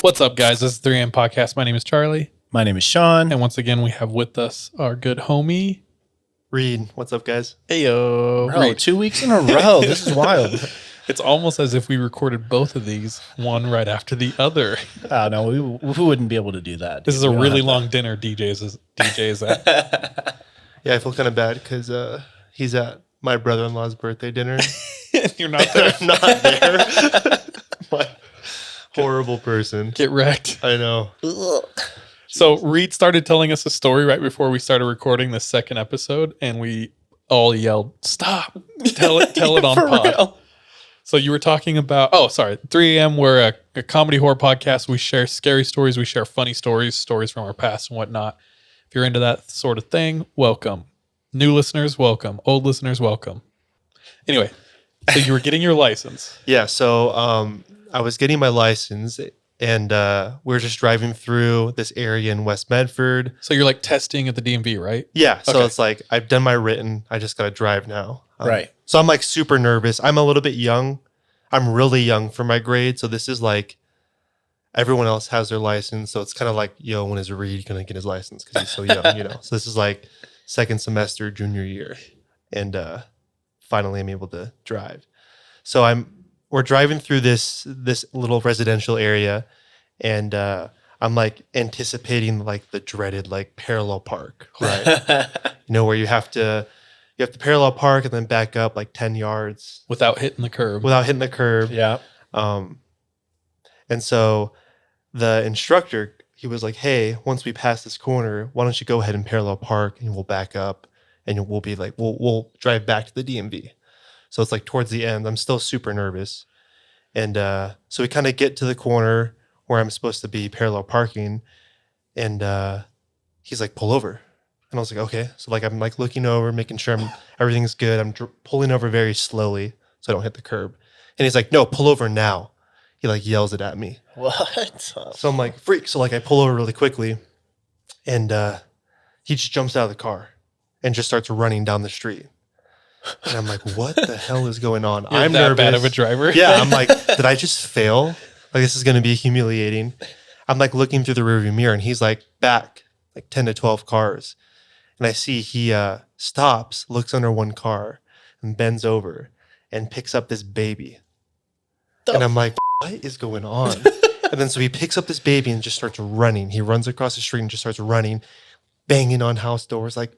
What's up, guys? This is 3am Podcast. My name is Charlie. My name is Sean. And once again, we have with us our good homie, REID. What's up, guys? Heyo. Bro, 2 weeks in a row. This is wild. It's almost as if we recorded both of these, one right after the other. Oh, no, we wouldn't be able to do that. This is a really long dinner DJ is at. Yeah, I feel kind of bad because he's at my brother-in-law's birthday dinner. You're not there. I'm not there. My horrible person. Get wrecked. I know. So Reed started telling us a story right before we started recording the second episode, and we all yelled, "Stop! Tell it on pod." Real. So you were talking about, 3am, we're a comedy horror podcast. We share scary stories. We share funny stories from our past and whatnot. If you're into that sort of thing, welcome. New listeners, welcome. Old listeners, welcome. Anyway, so you were getting your license. Yeah, so I was getting my license, and we were just driving through this area in West Medford. So you're like testing at the DMV, right? Yeah, so Okay. it's like I've done my written. I just got to drive now. Right. So I'm like super nervous. I'm a little bit young. I'm really young for my grade. So this is like everyone else has their license. So it's kind of like, yo, when is Reed going to get his license? Because he's so young, you know. So this is like second semester, junior year. And finally I'm able to drive. So we're driving through this little residential area. And I'm like anticipating like the dreaded like parallel park, right? You know, where you have to parallel park and then back up like 10 yards Without hitting the curb. Yeah. And so the instructor, he was like, hey, once we pass this corner, why don't you go ahead and parallel park and we'll back up and we'll be like, we'll drive back to the DMV. So it's like towards the end. I'm still super nervous. And so we kind of get to the corner where I'm supposed to be parallel parking. And he's like, pull over. And I was like, okay. So like I'm like looking over, making sure everything's good. I'm pulling over very slowly so I don't hit the curb. And he's like, no, pull over now. He like yells it at me. What? So I'm like, freak. So like I pull over really quickly, and he just jumps out of the car and just starts running down the street. And I'm like, what the hell is going on? You're I'm that nervous. bad of a driver. Yeah, I'm like, did I just fail? Like this is going to be humiliating. I'm like looking through the rearview mirror, and he's like back like 10 to 12 cars. And I see he stops, looks under one car, and bends over and picks up this baby. And I'm like, what is going on? And then so he picks up this baby and just starts running. He runs across the street and just starts running, banging on house doors like,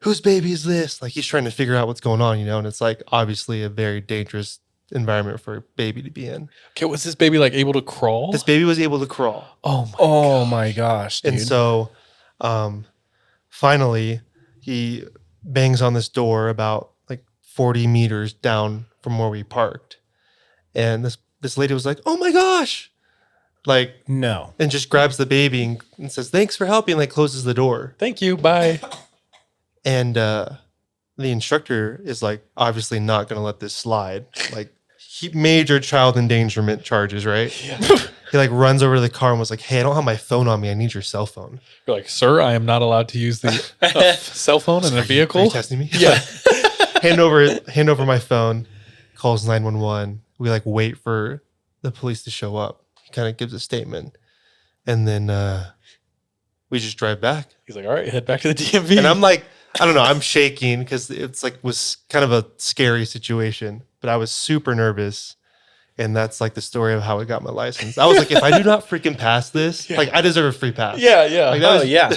whose baby is this? Like he's trying to figure out what's going on, you know? And it's like obviously a very dangerous environment for a baby to be in. Okay, was this baby like able to crawl? This baby was able to crawl. Oh My gosh, dude. And so finally he bangs on this door about like 40 meters down from where we parked. And this lady was like, oh my gosh. Like, No. and just grabs the baby and says, thanks for helping, like closes the door. Thank you. Bye. And the instructor is like, obviously not going to let this slide. Like major child endangerment charges, right? Yeah. He like runs over to the car and was like, hey, I don't have my phone on me. I need your cell phone. You're like, sir, I am not allowed to use the cell phone in a Are vehicle. you testing me? Yeah. hand over my phone, calls 911. We like wait for the police to show up. He kind of gives a statement. And then we just drive back. He's like, all right, head back to the DMV. And I'm like, I don't know, I'm shaking because it's like was kind of a scary situation, but I was super nervous. And that's like the story of how I got my license. I was like, if I do not freaking pass this, like I deserve a free pass. Yeah, yeah. Like, that was, yeah.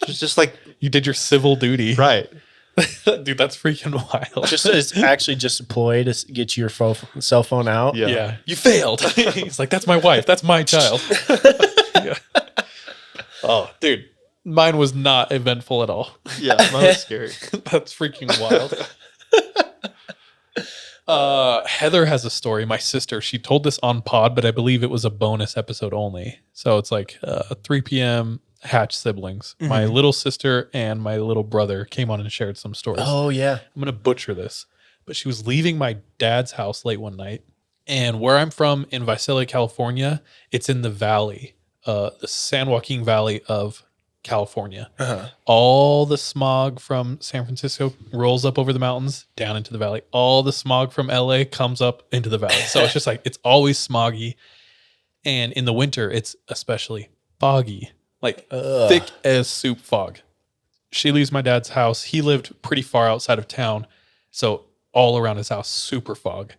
It's just like, You did your civil duty. right. Dude, that's freaking wild. It's actually just a ploy to get your cell phone out. Yeah. Yeah. You failed. He's like, that's my wife. That's my child. Yeah. Oh, dude. Mine was not eventful at all. Yeah, mine was scary. That's freaking wild. Heather has a story. My sister, she told this on pod, but I believe it was a bonus episode only. So it's like 3 p.m. Hatch siblings. Mm-hmm. My little sister and my little brother came on and shared some stories. Oh, yeah. I'm going to butcher this, but she was leaving my dad's house late one night. And where I'm from in Visalia, California, it's in the valley, the San Joaquin Valley of California. Uh-huh. All the smog from San Francisco rolls up over the mountains down into the valley. All the smog from LA comes up into the valley. So it's just like, it's always smoggy. And in the winter, it's especially foggy, like Ugh. thick as soup fog. She leaves my dad's house. He lived pretty far outside of town. So all around his house, super fog.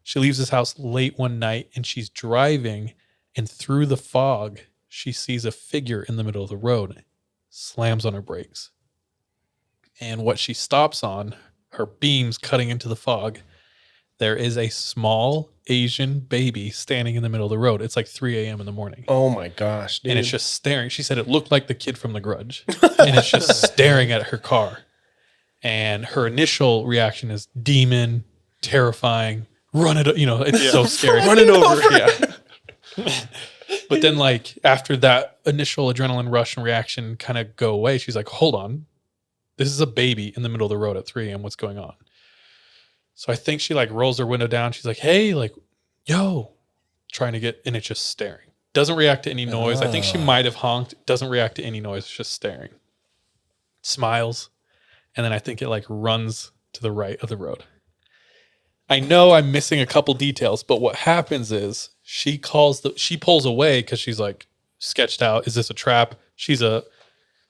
She leaves his house late one night and she's driving, and through the fog, she sees a figure in the middle of the road, slams on her brakes. And what she stops on, her beams cutting into the fog, there is a small Asian baby standing in the middle of the road. It's like 3 a.m. in the morning. Oh my gosh, dude. And it's just staring. She said it looked like the kid from The Grudge. And it's just staring at her car. And her initial reaction is demon, terrifying, run it, it's so scary. Run it over. Yeah. But then, like, after that initial adrenaline rush and reaction kind of go away, she's like, hold on. This is a baby in the middle of the road at 3 a.m. What's going on? So I think she like rolls her window down. She's like, hey, like, yo, trying to get, and it's just staring. Doesn't react to any noise. I think she might have honked. Doesn't react to any noise. It's just staring. Smiles. And then I think it like runs to the right of the road. I know I'm missing a couple details, but what happens is she pulls away because she's like sketched out. Is this a trap? She's a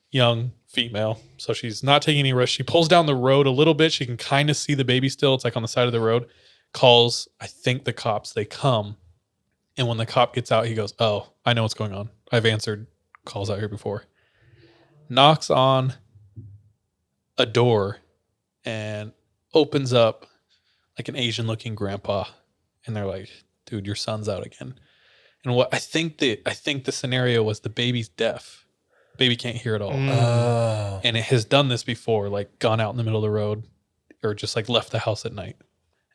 young female, so she's not taking any risks. She pulls down the road a little bit. She can kind of see the baby still. It's like on the side of the road. Calls, I think, the cops. They come. And when the cop gets out, he goes, oh, I know what's going on. I've answered calls out here before. Knocks on a door and opens up like an Asian looking grandpa. And they're like, dude, your son's out again. And what I think the scenario was the baby's deaf. Baby can't hear at all. Oh. And it has done this before, like gone out in the middle of the road or just like left the house at night.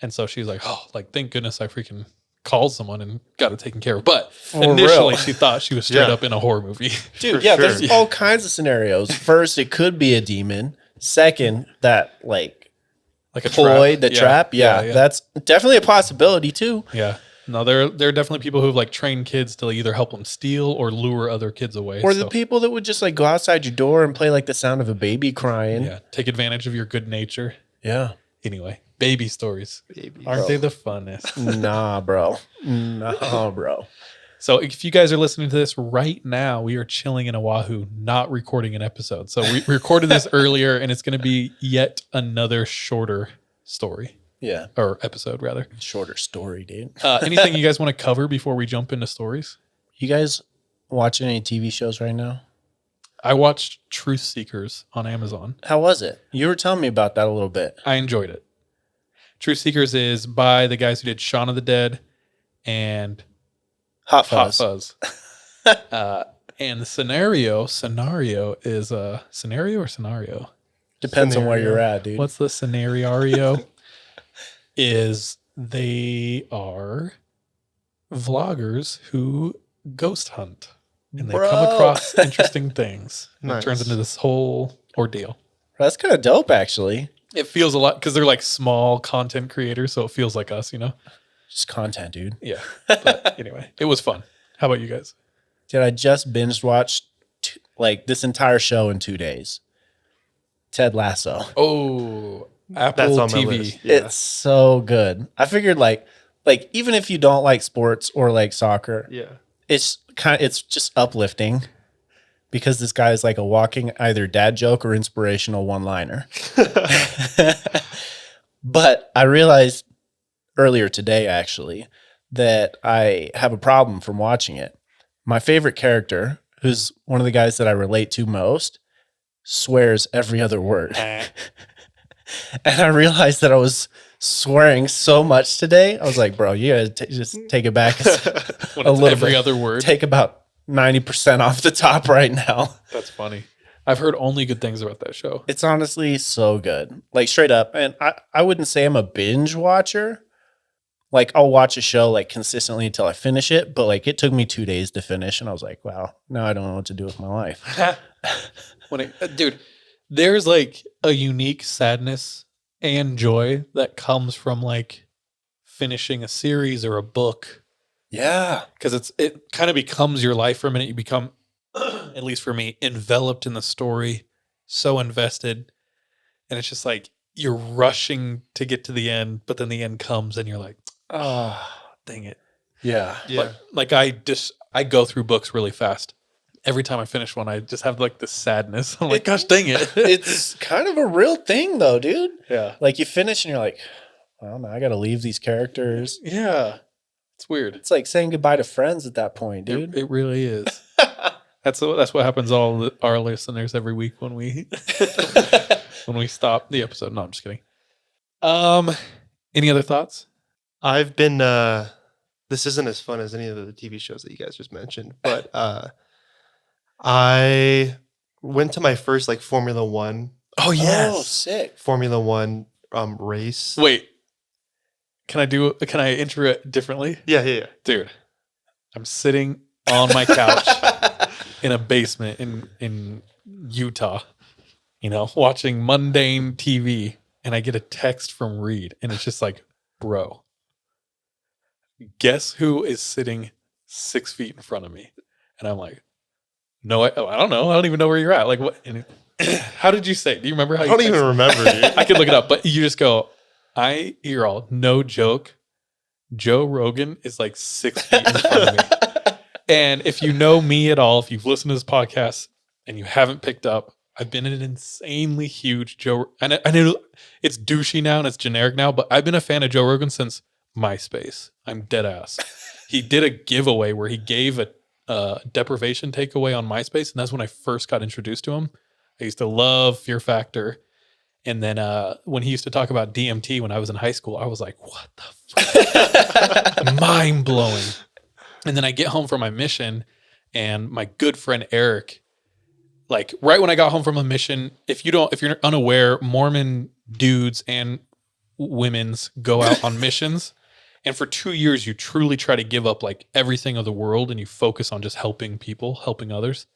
And so she's like, oh, like, thank goodness I freaking called someone and got it taken care of. But initially she thought she was straight up in a horror movie. Dude, For yeah, sure. there's all kinds of scenarios. First, it could be a demon. Second, that like Like a ploy, trap. the trap. Yeah, that's definitely a possibility too. Yeah. No, there are definitely people who have like trained kids to either help them steal or lure other kids away. Or the people that would just like go outside your door and play like the sound of a baby crying. Yeah, take advantage of your good nature. Yeah. Anyway, baby stories. Babies. Aren't they the funnest? Nah, bro. Nah, bro. So if you guys are listening to this right now, we are chilling in Oahu, not recording an episode. So we recorded this earlier, and it's going to be yet another shorter story. Yeah. Or episode, rather. Shorter story, dude. Anything you guys want to cover before we jump into stories? You guys watching any TV shows right now? I watched Truth Seekers on Amazon. How was it? You were telling me about that a little bit. I enjoyed it. Truth Seekers is by the guys who did Shaun of the Dead and Hot Fuzz. And the scenario is scenario or scenario? Depends on where Scenario. you're at, dude. What's the scenario? Is they are vloggers who ghost hunt and they Bro. come across interesting things. And Nice. It turns into this whole ordeal. That's kind of dope, actually. It feels a lot because they're like small content creators, so it feels like us, Just content, dude. Yeah. But anyway, it was fun. How about you guys? Dude, I just binge watched like this entire show in 2 days. Ted Lasso. Oh, Apple That's on my TV. list. Yeah. It's so good. I figured like even if you don't like sports or like soccer, Yeah. it's just uplifting because this guy is like a walking either dad joke or inspirational one-liner. But I realized earlier today actually that I have a problem from watching it. My favorite character, who's one of the guys that I relate to most, swears every other word. And I realized that I was swearing so much today. I was like, bro, you gotta just take it back When a it's little every bit. other word. Take about 90% off the top right now. That's funny. I've heard only good things about that show. It's honestly so good. Like straight up. And I wouldn't say I'm a binge watcher. Like I'll watch a show like consistently until I finish it. But like it took me 2 days to finish. And I was like, wow, now I don't know what to do with my life. Dude, there's like a unique sadness and joy that comes from like finishing a series or a book. Yeah. Because it kind of becomes your life for a minute. You become, at least for me, enveloped in the story, so invested. And it's just like you're rushing to get to the end, but then the end comes and you're like, oh, dang it. Yeah. Yeah. Like I go through books really fast. Every time I finish one, I just have like this sadness. I'm like, gosh dang it. It's kind of a real thing though, dude. yeah. Like you finish and you're like, well, now I got to leave these characters. Yeah. It's weird. It's like saying goodbye to friends at that point, dude. It really is. That's what happens to all our listeners every week when we when we stop the episode. No, I'm just kidding. Any other thoughts? I've been this isn't as fun as any of the TV shows that you guys just mentioned, but I went to my first like Formula One Oh, sick. race. Wait. Can I enter it differently? Yeah. Dude, I'm sitting on my couch in a basement in Utah, watching mundane TV, and I get a text from REID, and it's just like, bro, guess who is sitting 6 feet in front of me? And I'm like, no, I don't know. I don't even know where you're at. Like, what? And how did you say it? Do you remember how I you don't texted? even remember, dude. I could look it up, but you just go, you're all, no joke, Joe Rogan is like 6 feet in front of me. And if you know me at all, if you've listened to this podcast and you haven't picked up, I've been an insanely huge and I know it's douchey now and it's generic now, but I've been a fan of Joe Rogan since MySpace. I'm dead ass. He did a giveaway where he gave a deprivation takeaway on MySpace, and that's when I first got introduced to him. I used to love Fear Factor. And then when he used to talk about DMT when I was in high school, I was like, what the fuck? Mind blowing. And then I get home from my mission, and my good friend Eric, like right when I got home from a mission, if you're unaware, Mormon dudes and women's go out on missions. And for 2 years, you truly try to give up like everything of the world and you focus on just helping people, helping others.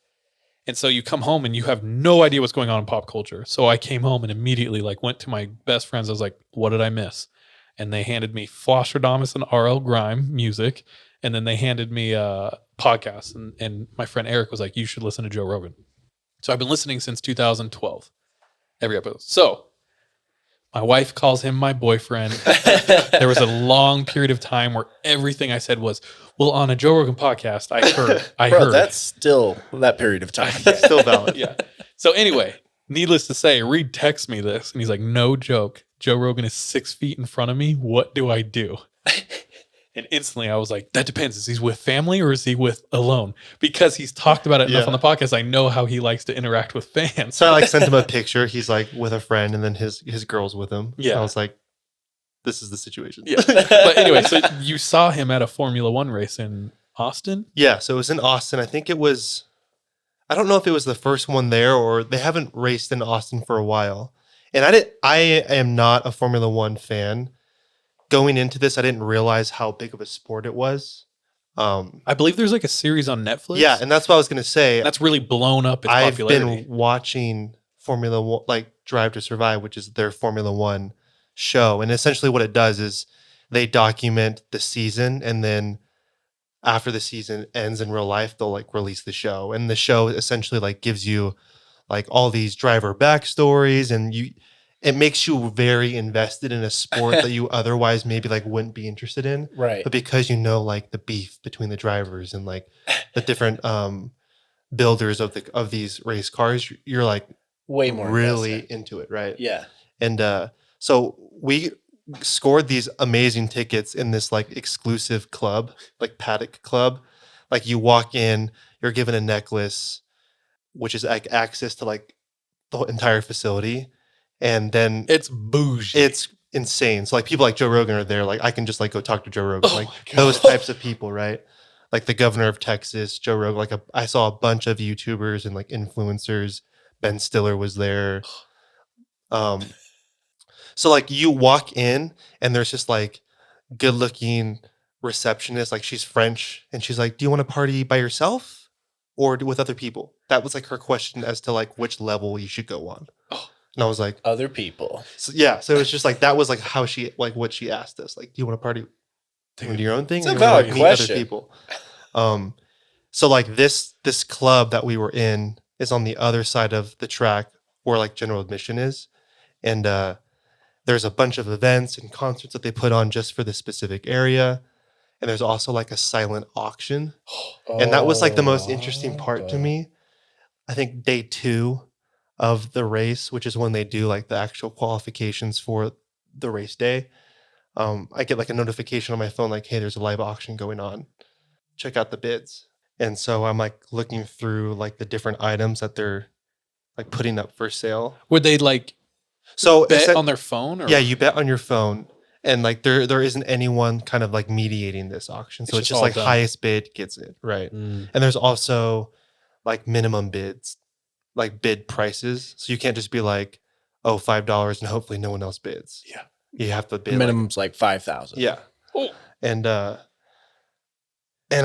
And so you come home and you have no idea what's going on in pop culture. So I came home and immediately like went to my best friends. I was like, what did I miss? And they handed me Flosstradamus and R.L. Grime music. And then they handed me podcasts. And my friend Eric was like, you should listen to Joe Rogan. So I've been listening since 2012, every episode. So my wife calls him my boyfriend. There was a long period of time where everything I said was, well, on a Joe Rogan podcast, I heard. That's still that period of time. Still valid. Yeah. So anyway, needless to say, Reed texts me this and he's like, no joke. Joe Rogan is 6 feet in front of me. What do I do? And instantly I was like, that depends. Is he with family or is he with alone? Because he's talked about it enough on the podcast. I know how he likes to interact with fans. So I like sent him a picture. He's like with a friend and then his girl's with him. Yeah. I was like, this is the situation. Yeah. But anyway, so you saw him at a Formula One race in Austin? Yeah. So it was in Austin. I think it was, I don't know if it was the first one there or they haven't raced in Austin for a while. And I am not a Formula One fan. Going into this, I didn't realize how big of a sport it was. I believe there's like a series on Netflix. Yeah, and that's what I was going to say. That's really blown up its I've popularity. been watching Formula One, like Drive to Survive, which is their Formula One show. And essentially what it does is they document the season, and then after the season ends in real life, they'll like release the show. And the show essentially like gives you like all these driver backstories, and it makes you very invested in a sport that you otherwise maybe like wouldn't be interested in. Right. But because you know like the beef between the drivers and like the different builders of these race cars, you're like Way more really invested. into it, right? Yeah. And so we scored these amazing tickets in this like exclusive club, like Paddock Club. Like you walk in, you're given a necklace, which is like access to like the entire facility. And then It's bougie. it's insane. So like people like Joe Rogan are there. Like I can just like go talk to Joe Rogan. Oh Like my God. those types of people, right? Like the governor of Texas, Joe Rogan. Like I saw a bunch of YouTubers and like influencers. Ben Stiller was there. So like you walk in and there's just like good looking receptionist. Like she's French and she's like, do you want to party by yourself or with other people? That was like her question as to like which level you should go on. Oh. And I was like, Other people. so, yeah. So it was just like, that was like how she, like what she asked us. Like, do you want to party? Do your own thing? It's a or you wanna, valid like, meet question. other people? So like this club that we were in is on the other side of the track where like general admission is. And there's a bunch of events and concerts that they put on just for this specific area. and there's also like a silent auction. And that was like the most interesting part to me. I think day 2 of the race, which is when they do like the actual qualifications for the race day. I get like a notification on my phone, like, hey, there's a live auction going on. Check out the bids. And so I'm like looking through like the different items that they're like putting up for sale. Would they like So bet on their phone? Or? yeah, you bet on your phone, and like there isn't anyone kind of like mediating this auction. So it's just just all like done. highest bid gets it, right? Mm. And there's also like minimum bids, like bid prices. So you can't just be like, oh, $5 and hopefully no one else bids. Yeah. You have to bid Minimum's like 5,000. yeah. Oh. And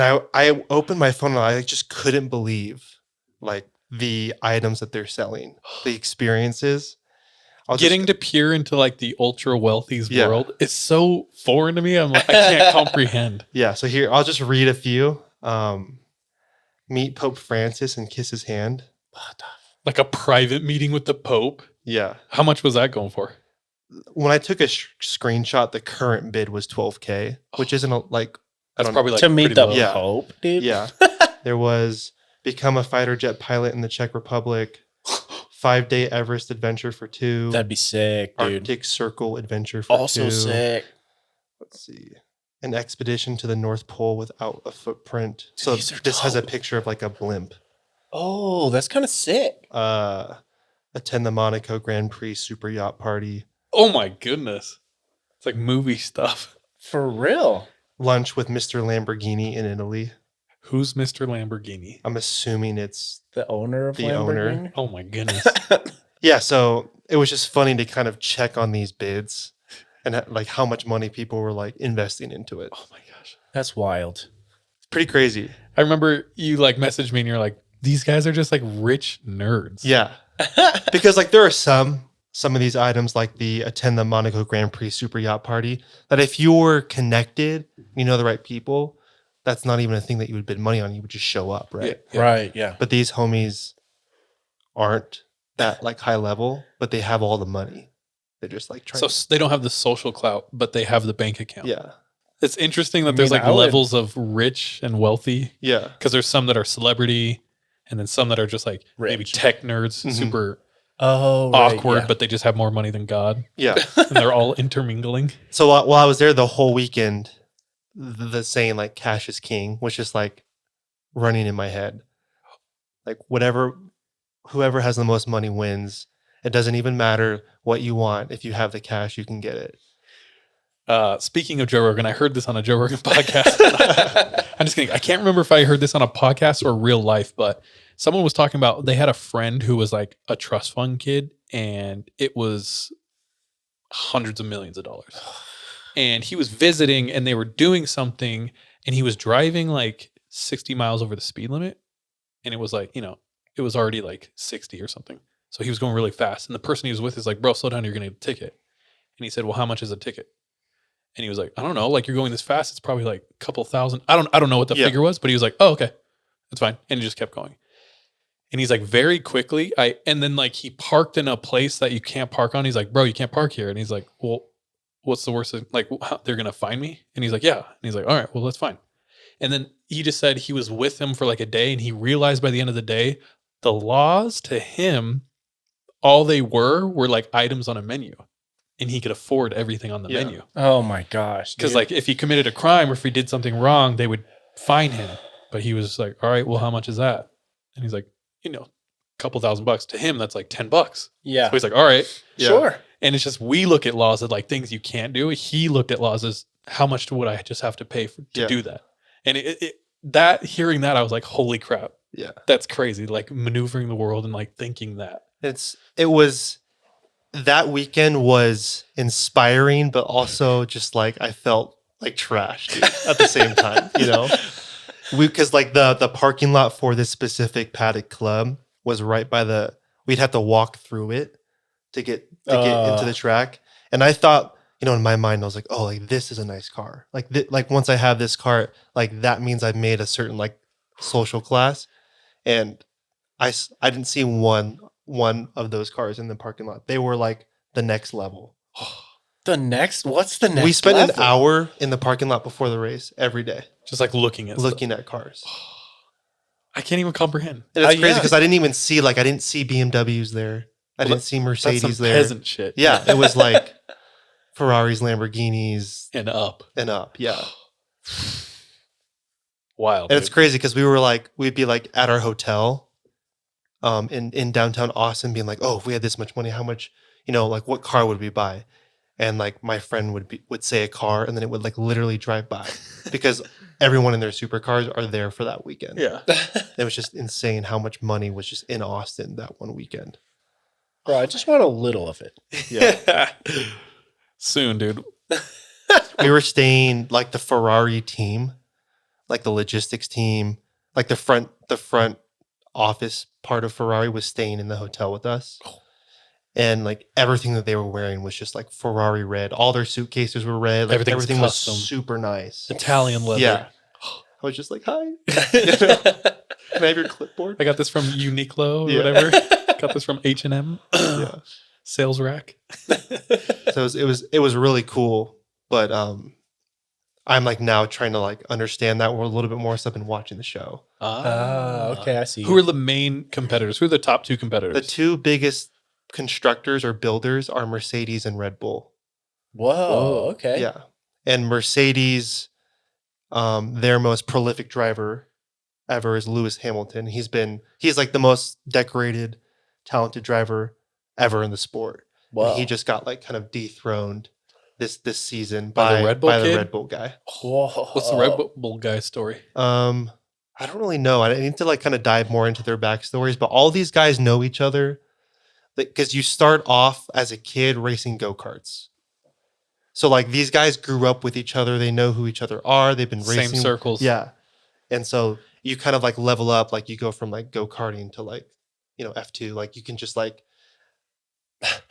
I opened my phone and I just couldn't believe like the items that they're selling, the experiences. Getting to peer into like the ultra wealthy's Yeah. world is so foreign to me. I'm like, I can't comprehend. Yeah, so here I'll just read a few. Meet Pope Francis and kiss his hand. Like a private meeting with the Pope. Yeah. How much was that going for? When I took a screenshot, the current bid was $12K, which isn't like That's probably like to meet pretty the low. Yeah. Pope, dude. yeah. There was become a fighter jet pilot in the Czech Republic, 5-day Everest adventure for 2, That'd be sick, dude. Arctic Circle adventure for Also 2. sick. Let's see. An expedition to the North Pole without a footprint. So These are this has a dope. picture of like a blimp. Oh, that's kind of sick. Attend the Monaco Grand Prix super yacht party. Oh my goodness. It's like movie stuff. For real. Lunch with Mr. Lamborghini in Italy. Who's Mr. Lamborghini? I'm assuming it's The owner of The Lamborghini. owner. Oh my goodness. yeah. So it was just funny to kind of check on these bids and like how much money people were like investing into it. Oh my gosh. That's wild. It's pretty crazy. I remember you like messaged me and you're like, these guys are just like rich nerds. Yeah, because like there are some of these items like the attend the Monaco Grand Prix super yacht party that if you were connected, you know the right people, that's not even a thing that you would bid money on. You would just show up, right? Yeah. Right. Yeah. But these homies aren't that like high level, but they have all the money. They're just like trying. So they don't have the social clout, but they have the bank account. Yeah, It's interesting that I there's mean, like I would- levels of rich and wealthy yeah, because there's some that are celebrity and then some that are just like maybe Rich. tech nerds, Mhm. super Oh, right, awkward, yeah. but they just have more money than God. yeah. And they're all intermingling. So while I was there the whole weekend, the saying like "cash is king" was just like running in my head. Like whoever has the most money wins. It doesn't even matter what you want. If you have the cash, you can get it. Speaking of Joe Rogan, I heard this on a Joe Rogan podcast. I'm just kidding. I can't remember if I heard this on a podcast or real life, but someone was talking about they had a friend who was like a trust fund kid and it was hundreds of millions of dollars. And he was visiting and they were doing something and he was driving like 60 miles over the speed limit. And it was like, it was already like 60 or something. So he was going really fast. And the person he was with is like, bro, slow down. You're going to get a ticket. And he said, well, how much is a ticket? And he was like, I don't know. Like you're going this fast. It's probably like a couple thousand. I don't know what the Yeah. figure was, but he was like, oh, okay, that's fine. And he just kept going. And he's like, very quickly, and then like he parked in a place that you can't park on. He's like, bro, you can't park here. And he's like, well, what's the worst thing? Like they're going to find me? And he's like, yeah. And he's like, all right, well, that's fine. And then he just said he was with him for like a day and he realized by the end of the day, the laws to him, all they were like items on a menu. And he could afford everything on the Yeah. menu. Oh my gosh. Because dude. like if he committed a crime or if he did something wrong, they would fine him. But he was like, all right, well, how much is that? And he's like, a couple $1,000. To him, that's like $10. yeah. So he's like, all right. Yeah. Sure. And it's just, we look at laws as like things you can't do. He looked at laws as how much would I just have to pay to Yeah. do that? And hearing that, I was like, holy crap. Yeah. That's crazy. Like maneuvering the world and like thinking that. That weekend was inspiring, but also just like I felt like trash dude, at the same time, because like the parking lot for this specific paddock club was right by we'd have to walk through it to get into the track. And I thought, in my mind, I was like, oh, like this is a nice car. Like once I have this car, like that means I've made a certain like social class. And I didn't see one of those cars in the parking lot. They were like the next level. What's the next We spent an level? hour in the parking lot before the race every day, Just like looking at looking at cars. I can't even comprehend. And it's crazy yeah. because I didn't see BMWs there. I didn't see That's some Mercedes there. peasant shit. Yeah, it was like Ferraris, Lamborghinis, And up. and up. Yeah. Wild. And it's crazy because we'd be like at our hotel in downtown Austin being like, oh, if we had this much money, how much, like what car would we buy? And like my friend would say a car, and then it would like literally drive by because everyone in their supercars are there for that weekend. Yeah. It was just insane how much money was just in Austin that one weekend. Bro, I just want a little of it. Yeah. Soon, dude. We were staying like the Ferrari team, like the logistics team, like the front office part of Ferrari was staying in the hotel with us. And like everything that they were wearing was just like Ferrari red. All their suitcases were red. Like Everything's everything was custom. super nice. Italian leather. Yeah. I was just like, hi. Can I have your clipboard? I got this from Uniqlo or Yeah. whatever. Got this from H&M. Yeah. Sales rack. So it was really cool. But I'm like now trying to like understand that world a little bit more. So I've been watching the show. Okay, I see. Who are the main competitors? Who are the top two competitors? The two biggest constructors or builders are Mercedes and Red Bull. Whoa, okay. Yeah. And Mercedes, their most prolific driver ever is Lewis Hamilton. He's like the most decorated, talented driver ever in the sport. Whoa. And he just got like kind of dethroned this season By the Red Bull the kid? Red Bull guy. Whoa. What's the Red Bull guy's story? I don't really know. I need to like kind of dive more into their backstories, but all these guys know each other because you start off as a kid racing go-karts. So like these guys grew up with each other. They know who each other are. They've been racing. Same circles. Yeah. And so you kind of like level up, like you go from like go-karting to like, F2. Like you can just like,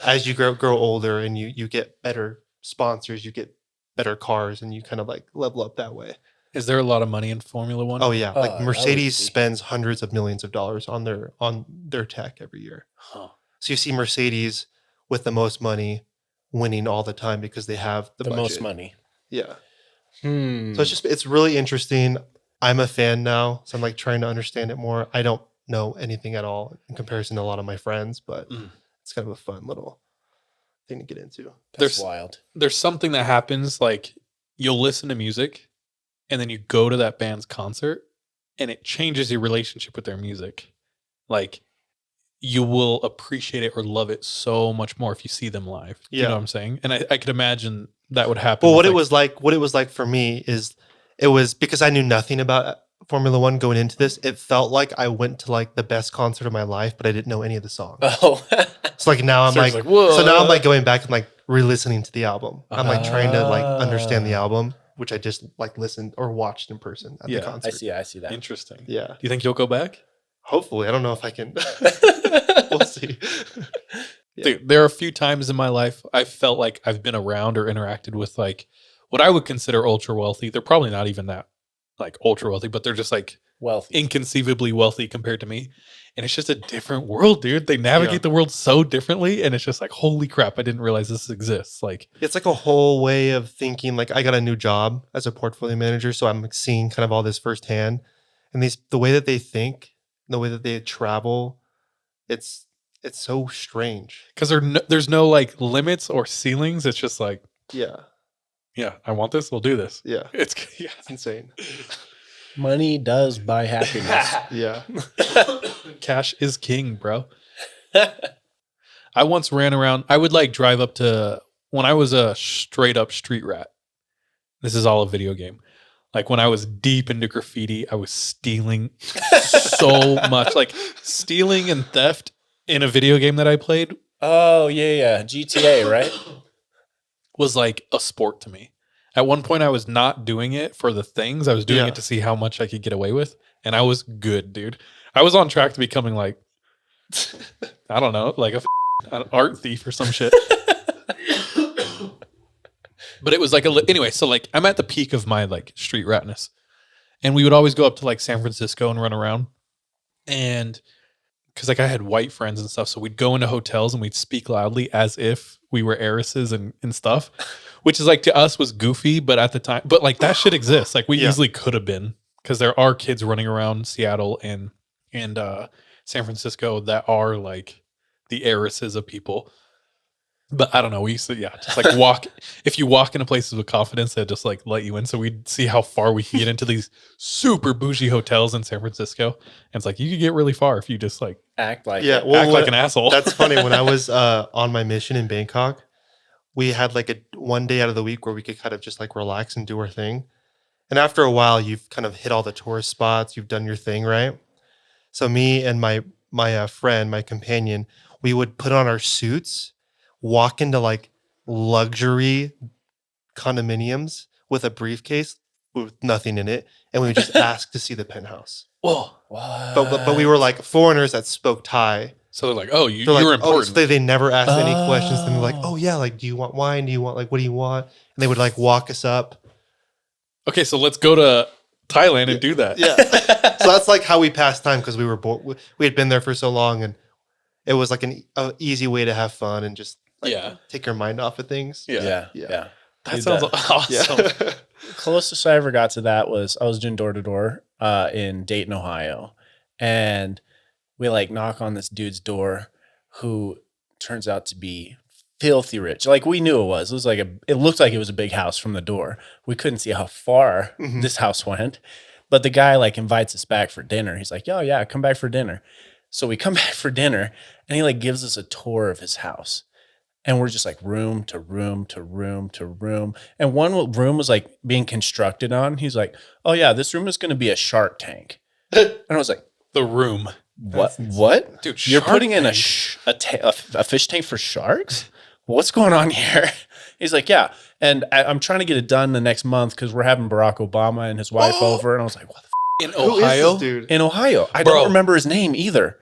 as you grow older and you get better sponsors, you get better cars and you kind of like level up that way. Is there a lot of money in Formula One? Oh yeah. Like I Mercedes would be. spends hundreds of millions of dollars on their tech every year. Huh. So you see Mercedes with the most money winning all the time because they have the budget. most money. Yeah. Hmm. So it's really interesting. I'm a fan now, so I'm like trying to understand it more. I don't know anything at all in comparison to a lot of my friends, but it's kind of a fun little thing to get into. That's wild. There's something that happens like you'll listen to music and then you go to that band's concert and it changes your relationship with their music. Like you will appreciate it or love it so much more if you see them live. You Yeah. know what I'm saying? And I could imagine that would happen. Well, with, what it was like for me is it was because I knew nothing about Formula One going into this. It felt like I went to like the best concert of my life, but I didn't know any of the songs. Oh. So like now I'm So it's like, whoa. so now I'm like going back and like re-listening to the album. I'm like trying to like understand the album, which I just like listened or watched in person at Yeah, the I concert. see that. Interesting. Yeah. Do you think you'll go back? Hopefully. I don't know if I can. We'll see. Yeah. Dude, there are a few times in my life I felt like I've been around or interacted with like what I would consider ultra wealthy. They're probably not even that like ultra wealthy, but they're just like Wealthy. inconceivably wealthy compared to me. And it's just a different world, dude. They navigate the world so differently. And it's just like, holy crap, I didn't realize this exists. Like, It's like a whole way of thinking. Like I got a new job as a portfolio manager, so I'm like seeing kind of all this firsthand. And the way that they think, the way that they travel, it's so strange. because there's no like limits or ceilings. It's just like, Yeah, yeah, I want this. We'll do this. yeah, It's yeah. it's insane. Money does buy happiness. Yeah, Cash is king, bro. I once ran around. I would like drive up to when I was a straight up street rat. This is all a video game. Like when I was deep into graffiti, I was stealing so much. Like stealing and theft in a video game that I played Oh, yeah. GTA, right? was like a sport to me. At one point, I was not doing it for the things. I was doing Yeah. it to see how much I could get away with. And I was good, dude. I was on track to becoming like, I don't know, like an art thief or some shit. But it was like, anyway, so like I'm at the peak of my like street ratness. And we would always go up to like San Francisco and run around. And because like I had white friends and stuff, so we'd go into hotels and we'd speak loudly as if we were heiresses and stuff, which is like to us was goofy, but at the time, but like that shit exists. Like we Yeah. easily could have been, because there are kids running around Seattle and San Francisco that are like the heiresses of people. But I don't know. We used to, just like walk. If you walk into places with confidence, they just like let you in. So we'd see how far we could get into these super bougie hotels in San Francisco. And it's like you could get really far if you just like Act like Yeah, it. well, act like an asshole. That's funny. When I was on my mission in Bangkok, we had like a one day out of the week where we could kind of just like relax and do our thing. And after a while, you've kind of hit all the tourist spots. You've done your thing, right? So me and my friend, my companion, we would put on our suits, walk into like luxury condominiums with a briefcase with nothing in it, and we would just ask to see the penthouse. Whoa. What? But we were like foreigners that spoke Thai. So they're like, oh, They're you're like, oh, important. so they never asked any questions. And they're like, Oh. oh yeah, like do you want wine? Do you want like what do you want? And they would like walk us up. Okay, so let's go to Thailand and do that. Yeah. So that's like how we passed time because we were we had been there for so long, and it was like an easy way to have fun and just like take your mind off of things. Yeah. Yeah. That Dude, sounds that- awesome. Yeah. Closest I ever got to that was I was doing door to door in Dayton, Ohio, and we like knock on this dude's door who turns out to be filthy rich. Like we knew it was. It was like it looked like it was a big house from the door. We couldn't see how far this house went, but the guy like invites us back for dinner. He's like, "Oh yeah, come back for dinner." So we come back for dinner, and he like gives us a tour of his house. And we're just like room to room to room to room. And one room was like being constructed on. He's like, oh, yeah, this room is going to be a shark tank. And I was like, The room. what? What? Dude, You're Shark putting in a Tank? a fish tank for sharks? What's going on here? He's like, yeah. And I'm trying to get it done the next month because we're having Barack Obama and his wife over. And I was like, what the In Who is Ohio, this dude? in Ohio? I Bro. don't remember his name either.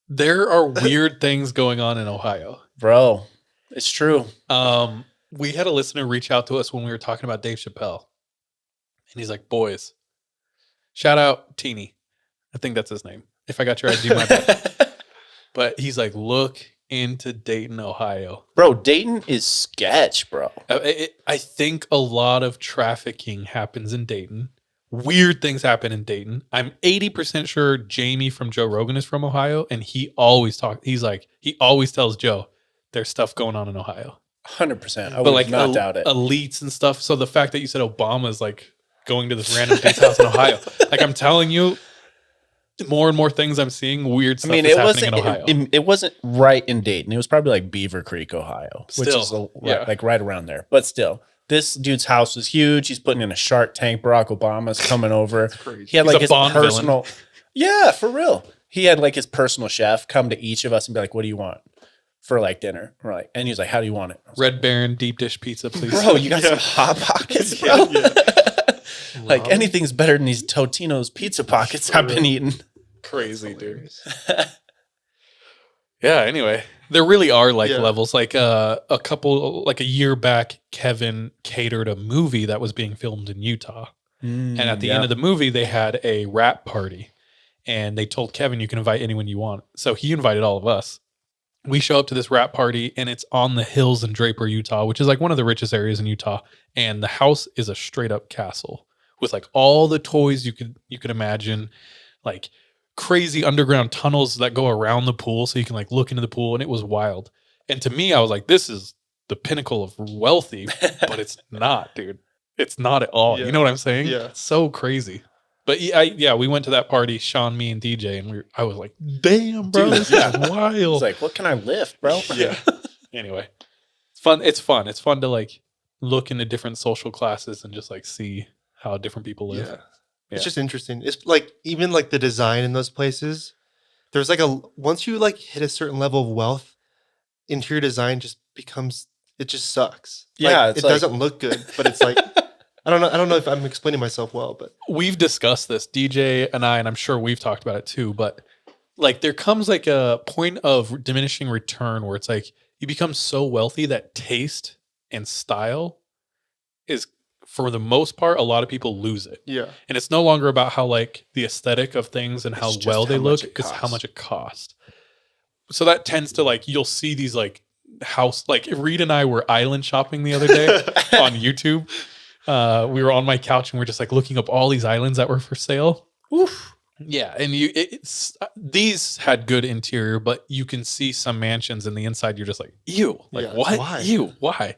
there are weird things going on in Ohio. Bro, it's true. We had a listener reach out to us when we were talking about Dave Chappelle. And he's like, boys, shout out Teeny. I think that's his name. If I got your ID, my bad. But he's like, look into Dayton, Ohio. Bro, Dayton is sketch, bro. I think a lot of trafficking happens in Dayton. Weird things happen in Dayton. I'm 80% sure Jamie from Joe Rogan is from Ohio, and he always tells Joe there's stuff going on in Ohio. 100%. I But would like not doubt it. elites and stuff. So the fact that you said Obama's like going to this random dude's house in Ohio, like I'm telling you, more and more things I'm seeing, weird stuff is happening in Ohio. It wasn't right in Dayton. It was probably like Beaver Creek, Ohio, which is Still, yeah. like right around there. But still, this dude's house was huge. He's putting in a Shark Tank. Barack Obama's coming over. crazy. He had He's like a his Bond personal, yeah, for real. He had like his personal chef come to each of us and be like, "What do you want for like dinner?" We're like, and he was like, "How do you want it?" Red Baron deep dish pizza, please. Bro, you got some hot pockets, bro. Like anything's better than these Totino's pizza pockets I've been eating. Crazy, dude. Yeah, anyway, there really are like levels. Like a year back, Kevin catered a movie that was being filmed in Utah. And at the end of the movie, they had a rap party. And they told Kevin, you can invite anyone you want. So he invited all of us. We show up to this rap party, and it's on the hills in Draper, Utah, which is like one of the richest areas in Utah. And the house is a straight up castle with like all the toys you could imagine, like crazy underground tunnels that go around the pool so you can like look into the pool. And it was wild. And to me, I was like, this is the pinnacle of wealthy, but it's not, dude. It's not at all. Yeah. You know what I'm saying? Yeah. It's so crazy. But we went to that party, Sean, me, and DJ, and I was like, damn, bro, Dude, this is wild. It's like, what can I lift, bro? Yeah. Anyway, it's fun. It's fun. It's fun to like look into different social classes and just like see how different people live. Yeah. Yeah. It's just interesting. It's like even like the design in those places. There's like once you like hit a certain level of wealth, interior design just becomes it just sucks. Yeah, Like, it's it like- doesn't look good, but it's like I don't know if I'm explaining myself well, but We've discussed this, DJ and I, and I'm sure we've talked about it too, but like there comes like a point of diminishing return where it's like you become so wealthy that taste and style is for the most part, a lot of people lose it. Yeah. And it's no longer about how like the aesthetic of things and how It's just well they how much look, it it's how costs. much it costs. So that tends to like, you'll see these like house, like Reed and I were island shopping the other day on YouTube. We were on my couch and we're just like looking up all these islands that were for sale. Oof. Yeah, and it's these had good interior, but you can see some mansions in the inside. You're just like, ew, like Yeah, what? why? Ew, why?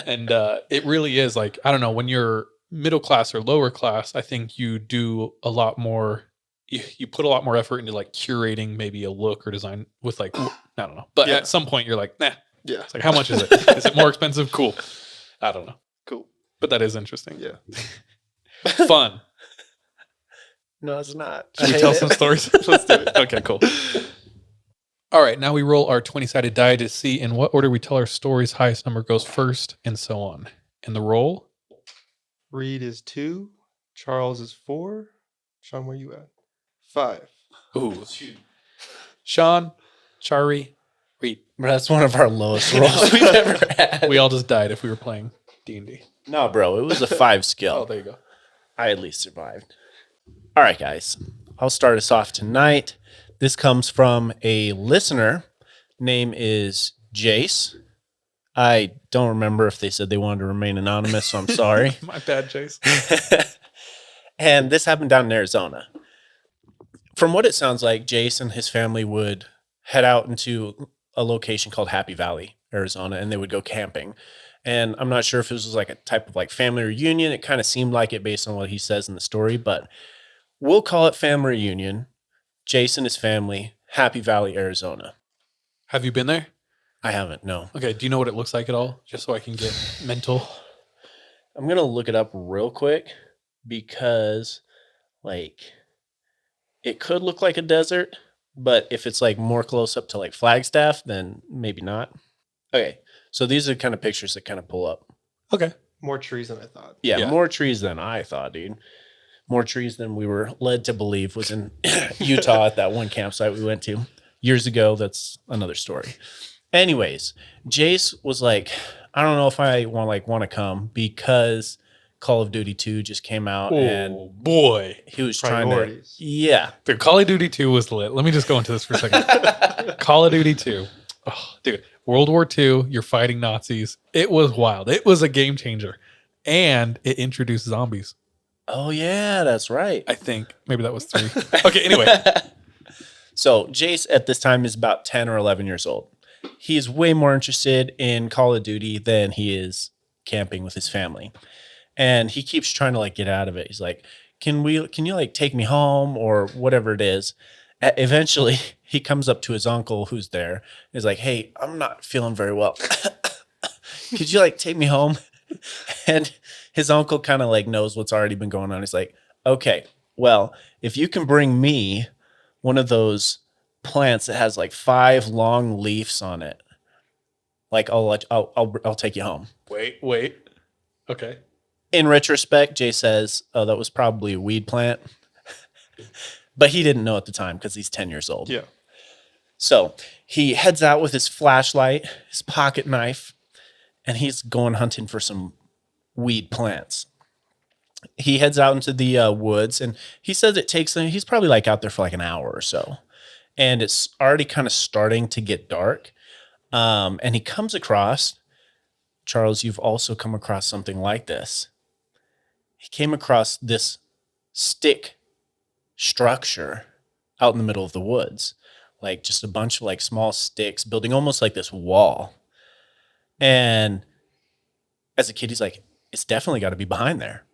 And it really is like, I don't know, when you're middle class or lower class, I think you do a lot more. You put a lot more effort into like curating maybe a look or design with like I don't know, but Yeah. at some point you're like, nah. Yeah. It's like, how much is it? Is it more expensive? Cool. I don't know, Cool. but that is interesting. Yeah. Fun. No, it's not. Should we tell some stories? Let's do it. Okay, cool. All right, now we roll our 20-sided die to see in what order we tell our stories. Highest number goes first, and so on. And the roll? Reed is 2. Charles is 4. Sean, where you at? 5. Ooh. Sean, Chari, Reed. That's one of our lowest rolls we've ever had. We all just died if we were playing D&D. No, bro, it was a 5 Oh, skill. there you go. I at least survived. All right, guys. I'll start us off tonight. This comes from a listener. Name is Jace. I don't remember if they said they wanted to remain anonymous, so I'm sorry. My bad, Chase. And this happened down in Arizona. From what it sounds like, Jace and his family would head out into a location called Happy Valley, Arizona, and they would go camping. And I'm not sure if this was like a type of like family reunion. It kind of seemed like it based on what he says in the story, but we'll call it family reunion. Jace and his family, Happy Valley, Arizona. Have you been there? I haven't, no. Okay, do you know what it looks like at all? Just so I can get mental. I'm going to look it up real quick because, like, it could look like a desert, but if it's, like, more close up to, like, Flagstaff, then maybe not. Okay, so these are the kind of pictures that kind of pull up. Okay. More trees than I thought. Yeah, more trees than I thought, dude. More trees than we were led to believe was in Utah at that one campsite we went to years ago. That's another story. Anyways, Jace was like, I don't know if I want to come because Call of Duty 2 just came out and Oh, boy. he was trying Priorities. to, yeah. Dude, Call of Duty 2 was lit. Let me just go into this for a second. Call of Duty 2. Oh, dude, World War II, you're fighting Nazis. It was wild. It was a game changer. And it introduced zombies. Oh yeah, that's right. I think. Maybe that was 3. Okay, anyway. So Jace at this time is about 10 or 11 years old. He is way more interested in Call of Duty than he is camping with his family. And he keeps trying to like get out of it. He's like, can you like take me home or whatever it is? Eventually he comes up to his uncle who's there. He's like, hey, I'm not feeling very well. Could you like take me home? And his uncle kind of like knows what's already been going on. He's like, okay, well, if you can bring me one of those plants that has like 5 long leaves on it, like I'll take you home. Wait. Okay. In retrospect, Jay says, oh, that was probably a weed plant. But he didn't know at the time because he's 10 years old. Yeah. So he heads out with his flashlight, his pocket knife, and he's going hunting for some weed plants. He heads out into the woods, and he says it takes him, he's probably like out there for like an hour or so. And it's already kind of starting to get dark. And he comes across, Charles, you've also come across something like this. He came across this stick structure out in the middle of the woods, like just a bunch of like small sticks building almost like this wall. And as a kid, he's like, it's definitely got to be behind there.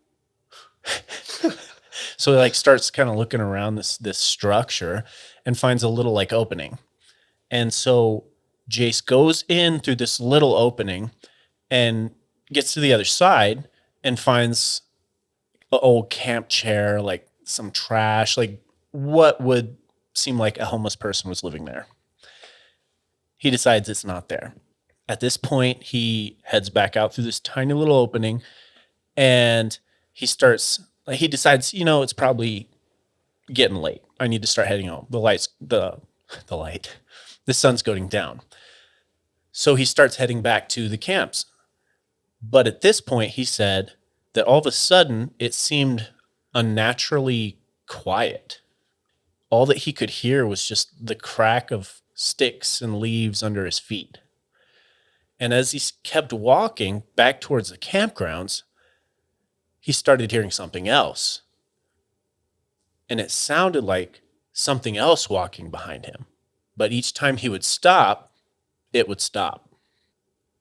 So he like starts kind of looking around this structure and finds a little like opening. And so Jace goes in through this little opening and gets to the other side and finds an old camp chair, like some trash, like what would seem like a homeless person was living there. He decides it's not there. At this point, he heads back out through this tiny little opening and he decides, it's probably getting late. I need to start heading home. The sun's going down. So he starts heading back to the camps. But at this point, he said, that all of a sudden it seemed unnaturally quiet. All that he could hear was just the crack of sticks and leaves under his feet. And as he kept walking back towards the campgrounds, he started hearing something else. And it sounded like something else walking behind him. But each time he would stop, it would stop.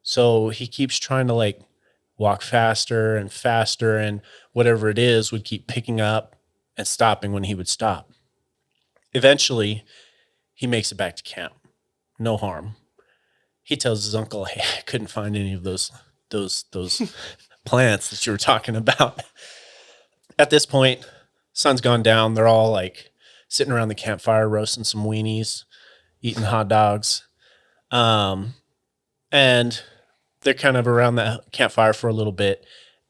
So he keeps trying to like walk faster and faster, and whatever it is would keep picking up and stopping when he would stop. Eventually, he makes it back to camp. No harm. He tells his uncle, "Hey, I couldn't find any of those plants that you were talking about." At this point, sun's gone down. They're all like sitting around the campfire, roasting some weenies, eating hot dogs. And they're kind of around the campfire for a little bit.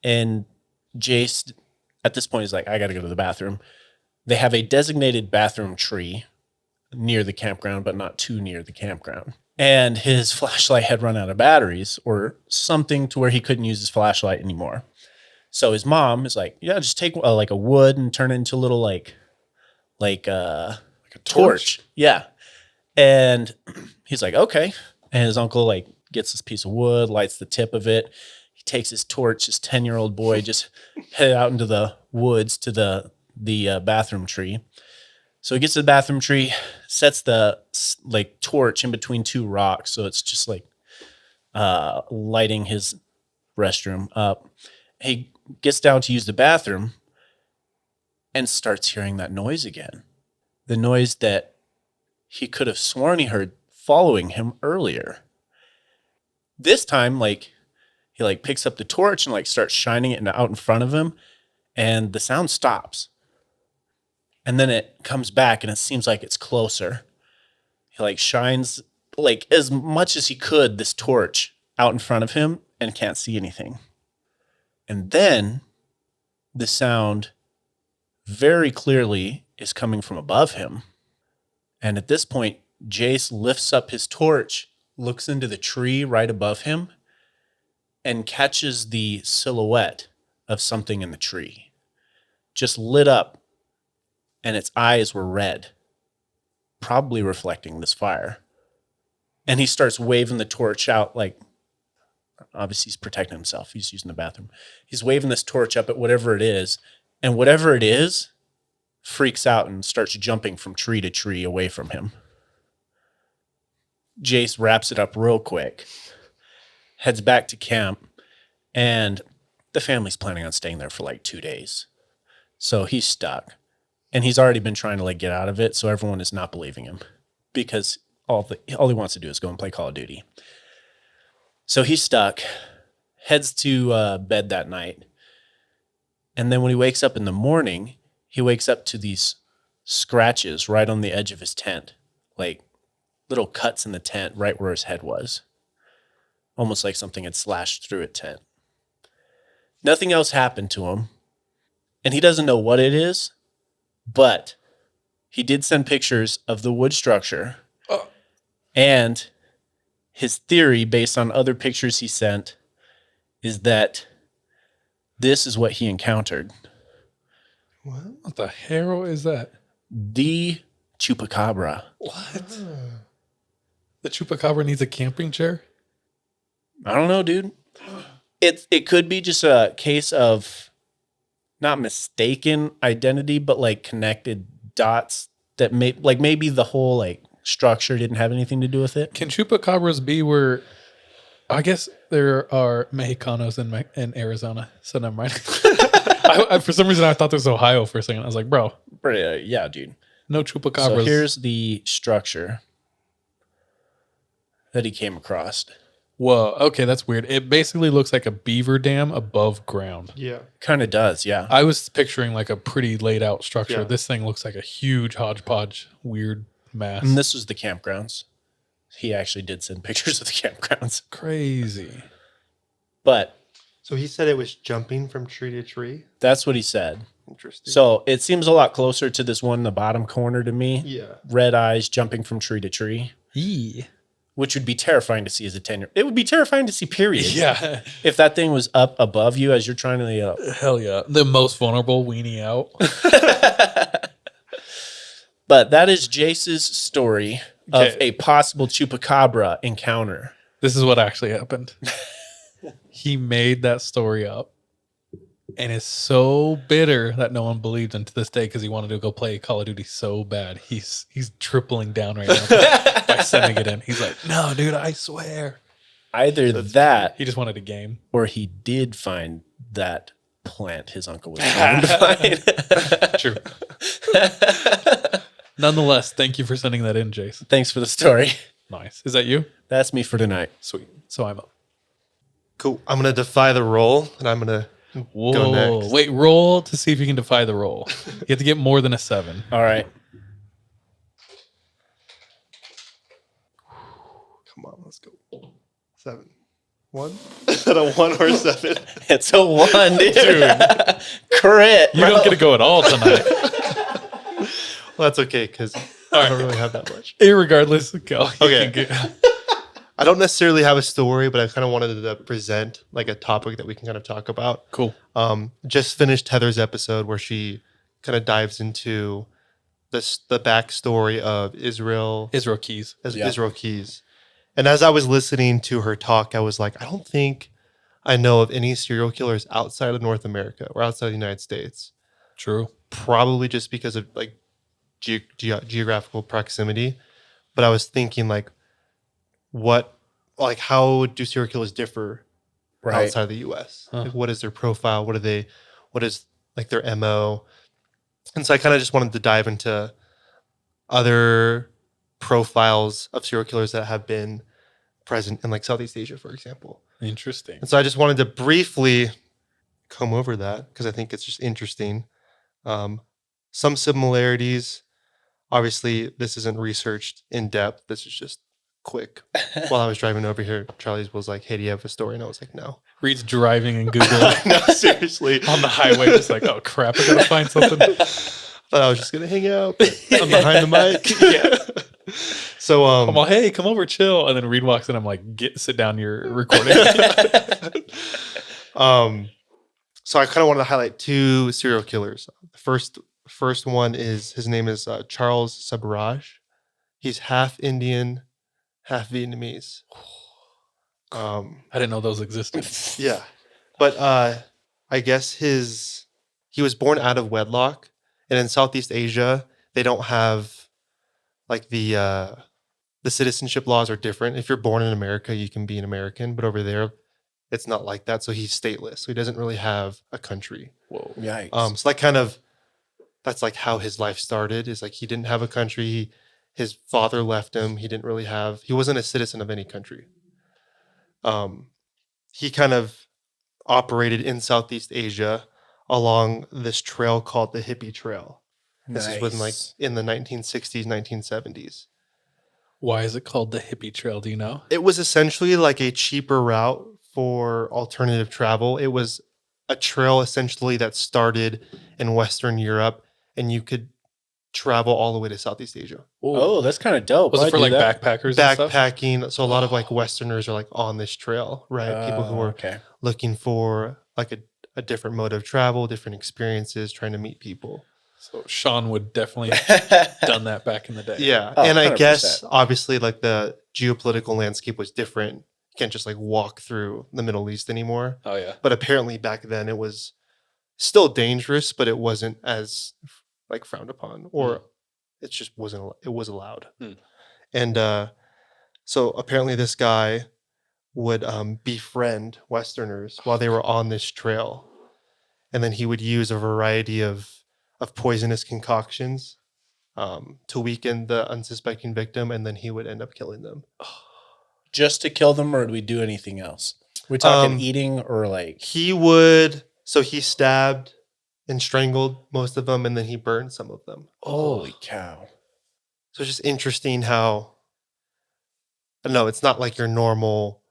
And Jace, at this point, is like, I got to go to the bathroom. They have a designated bathroom tree near the campground, but not too near the campground. And his flashlight had run out of batteries or something to where he couldn't use his flashlight anymore. So his mom is like, yeah, just take like a wood and turn it into a little like a torch. Yeah. And he's like, okay. And his uncle like gets this piece of wood, lights the tip of it. He takes his torch, his 10-year-old boy just head out into the woods to the bathroom tree. So he gets to the bathroom tree, sets the like torch in between two rocks. So it's just like lighting his restroom up. He gets down to use the bathroom and starts hearing that noise again. The noise that he could have sworn he heard following him earlier. This time, like, he like picks up the torch and like starts shining it out in front of him, and the sound stops. And then it comes back and it seems like it's closer. He like shines like as much as he could this torch out in front of him and can't see anything. And then the sound very clearly is coming from above him. And at this point, Jace lifts up his torch, looks into the tree right above him, and catches the silhouette of something in the tree. Just lit up, and its eyes were red, probably reflecting this fire. And he starts waving the torch out like, obviously he's protecting himself. He's using the bathroom. He's waving this torch up at whatever it is, and whatever it is freaks out and starts jumping from tree to tree away from him. Jace wraps it up real quick, heads back to camp, and the family's planning on staying there for like 2 days. So he's stuck. And he's already been trying to like get out of it, so everyone is not believing him because all he wants to do is go and play Call of Duty. So he's stuck, heads to bed that night. And then when he wakes up in the morning, he wakes up to these scratches right on the edge of his tent, like little cuts in the tent right where his head was, almost like something had slashed through a tent. Nothing else happened to him, and he doesn't know what it is, but he did send pictures of the wood structure, and his theory, based on other pictures he sent, is that this is what he encountered. What the hell is that? The chupacabra. What? The chupacabra needs a camping chair? I don't know, dude. It could be just a case of not mistaken identity, but like connected dots that maybe the whole like structure didn't have anything to do with it. Can chupacabras be where? I guess there are Mexicanos in Arizona, so never mind. I, for some reason, I thought this was Ohio for a second. I was like, bro, Yeah, dude. no chupacabras. So here's the structure that he came across. Whoa, okay, that's weird. It basically looks like a beaver dam above ground. Yeah. Kind of does, yeah. I was picturing like a pretty laid out structure. Yeah. This thing looks like a huge hodgepodge, weird mass. And this was the campgrounds. He actually did send pictures of the campgrounds. Crazy. But So he said it was jumping from tree to tree. that's what he said. Interesting. So it seems a lot closer to this one in the bottom corner to me. yeah. Red eyes jumping from tree to tree. Yee. which would be terrifying to see as a 10-year. It would be terrifying to see, period. Yeah. If that thing was up above you as you're trying to, Hell yeah. The most vulnerable weenie out. But that is Jace's story of Okay. a possible chupacabra encounter. This is what actually happened. He made that story up and is so bitter that no one believed him to this day because he wanted to go play Call of Duty so bad. He's tripling down right now by sending it in. He's like, no, dude, I swear. Either that He just wanted a game. or he did find that plant his uncle was trying to find. True. Nonetheless, thank you for sending that in, Jace. Thanks for the story. Nice. Is that you? That's me for tonight. Sweet. So I'm up. Cool. I'm gonna defy the roll, and I'm gonna Whoa. go next. Wait, roll to see if you can defy the roll. You have to get more than a 7. All right. Come on, let's go. 7. 1? Is that a 1 or a 7? It's a 1, dude. Crit. You don't get to go at all tonight. Well, that's okay because I don't really have that much. Irregardless, go. You Okay. can get- I don't necessarily have a story, but I kind of wanted to present like a topic that we can kind of talk about. Cool. Just finished Heather's episode where she kind of dives into the backstory of Israel Keys. Yeah. Israel Keys. And as I was listening to her talk, I was like, I don't think I know of any serial killers outside of North America or outside the United States. True. Probably just because of like geographical proximity. But I was thinking like, how do serial killers differ outside of the U.S.? Huh. Like, what is their profile? What is like their MO? And so I kind of just wanted to dive into other profiles of serial killers that have been present in like Southeast Asia, for example. Interesting. And so I just wanted to briefly come over that because I think it's just interesting. Some similarities. Obviously, this isn't researched in depth. This is just quick. While I was driving over here, Charlie was like, hey, do you have a story? And I was like, no. Reed's driving and Googling No, seriously. on the highway, just like, oh crap, I gotta find something. Thought I was just going to hang out. I'm behind the mic. Yeah. So, I'm like, hey, come over, chill. And then Reed walks in. I'm like, sit down. You're recording. So I kind of wanted to highlight 2 serial killers. The first one is, his name is Charles Sabraj. He's half Indian, half Vietnamese. I didn't know those existed. Yeah. But I guess he was born out of wedlock. And in Southeast Asia, they don't have like the citizenship laws are different. If you're born in America, you can be an American, but over there, it's not like that. So he's stateless. So he doesn't really have a country. Whoa. Yikes. So that's like how his life started. Is like he didn't have a country. His father left him. He wasn't a citizen of any country. He kind of operated in Southeast Asia along this trail called the Hippy Trail. This is when, like, in the 1960s, 1970s. Why is it called the Hippy Trail? Do you know? It was essentially like a cheaper route for alternative travel. It was a trail essentially that started in Western Europe, and you could travel all the way to Southeast Asia. Oh, that's kind of dope. Was Why'd it for do like that? backpackers and stuff? Backpacking. So a lot of like Westerners are like on this trail, right? People who are Okay. looking for like a different mode of travel, different experiences, trying to meet people. So Sean would definitely have done that back in the day. Yeah. Oh, and I 100%. guess obviously like the geopolitical landscape was different. You can't just like walk through the Middle East anymore. Oh yeah. But apparently back then it was still dangerous, but it wasn't as like frowned upon, or it just wasn't, it was allowed. And so apparently this guy would befriend Westerners while they were on this trail. And then he would use a variety of poisonous concoctions to weaken the unsuspecting victim, and then he would end up killing them. Just to kill them, or do we do anything else? We talking eating or like? So he stabbed and strangled most of them, and then he burned some of them. Holy cow. So it's just interesting how, no, it's not like your normal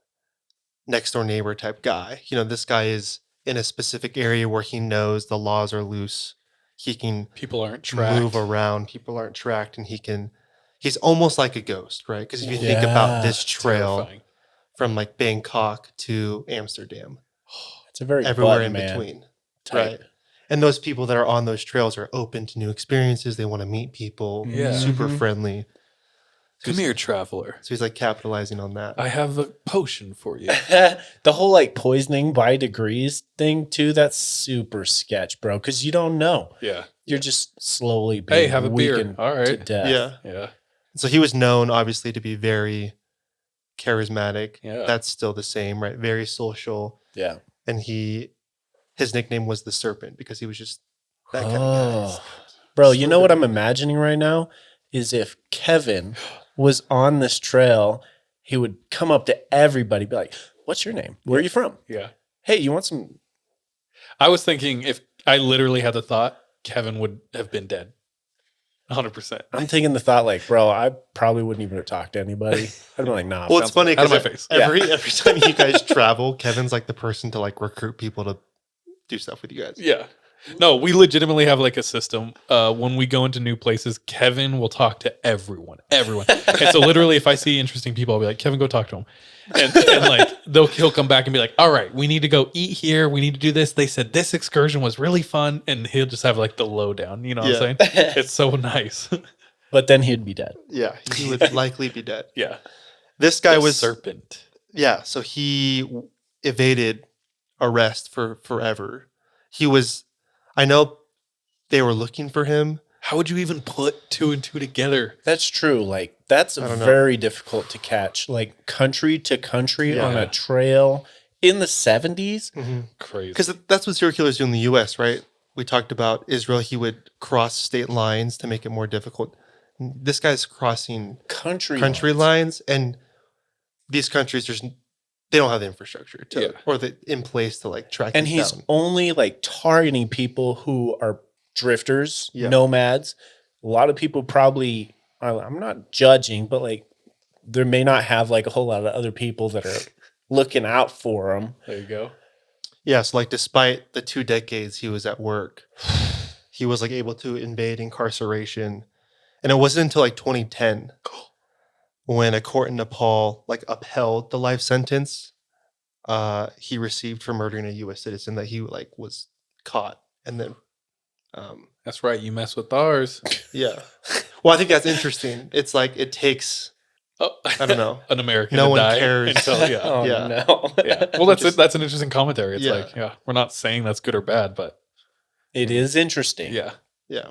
next door neighbor type guy. You know, this guy is in a specific area where he knows the laws are loose. He can People aren't tracked. move around. People aren't tracked, and he can he's almost like a ghost, right? Because if you think Yeah. about this trail Terrifying. from like Bangkok to Amsterdam, It's a very everywhere button in man between, type. right? And those people that are on those trails are open to new experiences. They want to meet people, Yeah. super Mhm. friendly. So Come he's, here, traveler. so he's like capitalizing on that. I have a potion for you. The whole like poisoning by degrees thing too, that's super sketch, bro. Because you don't know. Yeah. You're just slowly being Hey, have a beer. weakened All to right. death. Yeah. Yeah. So he was known, obviously, to be very charismatic. Yeah. That's still the same, right? Very social. Yeah. And his nickname was the Serpent because he was just that kind of Oh. guy. Bro, you know what I'm Slithering. imagining right now is if Kevin was on this trail, he would come up to everybody, be like, "What's your name? Where are you from? Yeah. Hey, you want some?" I was thinking if I literally had the thought, Kevin would have been dead. 100%. I'm thinking the thought, like, bro, I probably wouldn't even have talked to anybody. I'd be like, nah. Well, it's Sounds funny good. Out of because my face. every time you guys travel, Kevin's like the person to like recruit people to do stuff with you guys. Yeah. No, we legitimately have like a system. When we go into new places, Kevin will talk to everyone. Everyone. And so literally if I see interesting people, I'll be like, Kevin, go talk to him. And like he'll come back and be like, all right, we need to go eat here. We need to do this. They said this excursion was really fun. And he'll just have like the lowdown. You know what I'm saying? It's so nice. But then he'd be dead. Yeah, he would likely be dead. Yeah. This guy The was serpent. Yeah, so he evaded arrest for forever. He was, I know they were looking for him. How would you even put two and two together? That's true. Like, that's I don't know. very difficult to catch. Like, country to country on Yeah. a trail in the 70s. Crazy. Because that's what serial killers do in the U.S., right? We talked about Israel. He would cross state lines to make it more difficult. This guy's crossing Country lines, and these countries, they don't have the infrastructure to, or the in place to like track. And these he's down. only like targeting people who are drifters, Yeah. nomads. A lot of people probably, I'm not judging, but like there may not have like a whole lot of other people that are looking out for them. There you go. Yeah, so like despite the 2 decades he was at work, he was like able to evade incarceration. And it wasn't until like 2010 when a court in Nepal like upheld the life sentence he received for murdering a US citizen that he like was caught. And then That's right. You mess with ours. yeah. Well, I think that's interesting. It's like it takes I don't know. An American No to one die cares. until yeah. Oh, Yeah. no. Yeah. Well, that's an interesting commentary. It's Yeah. like, yeah, we're not saying that's good or bad, but It is interesting. yeah. Yeah.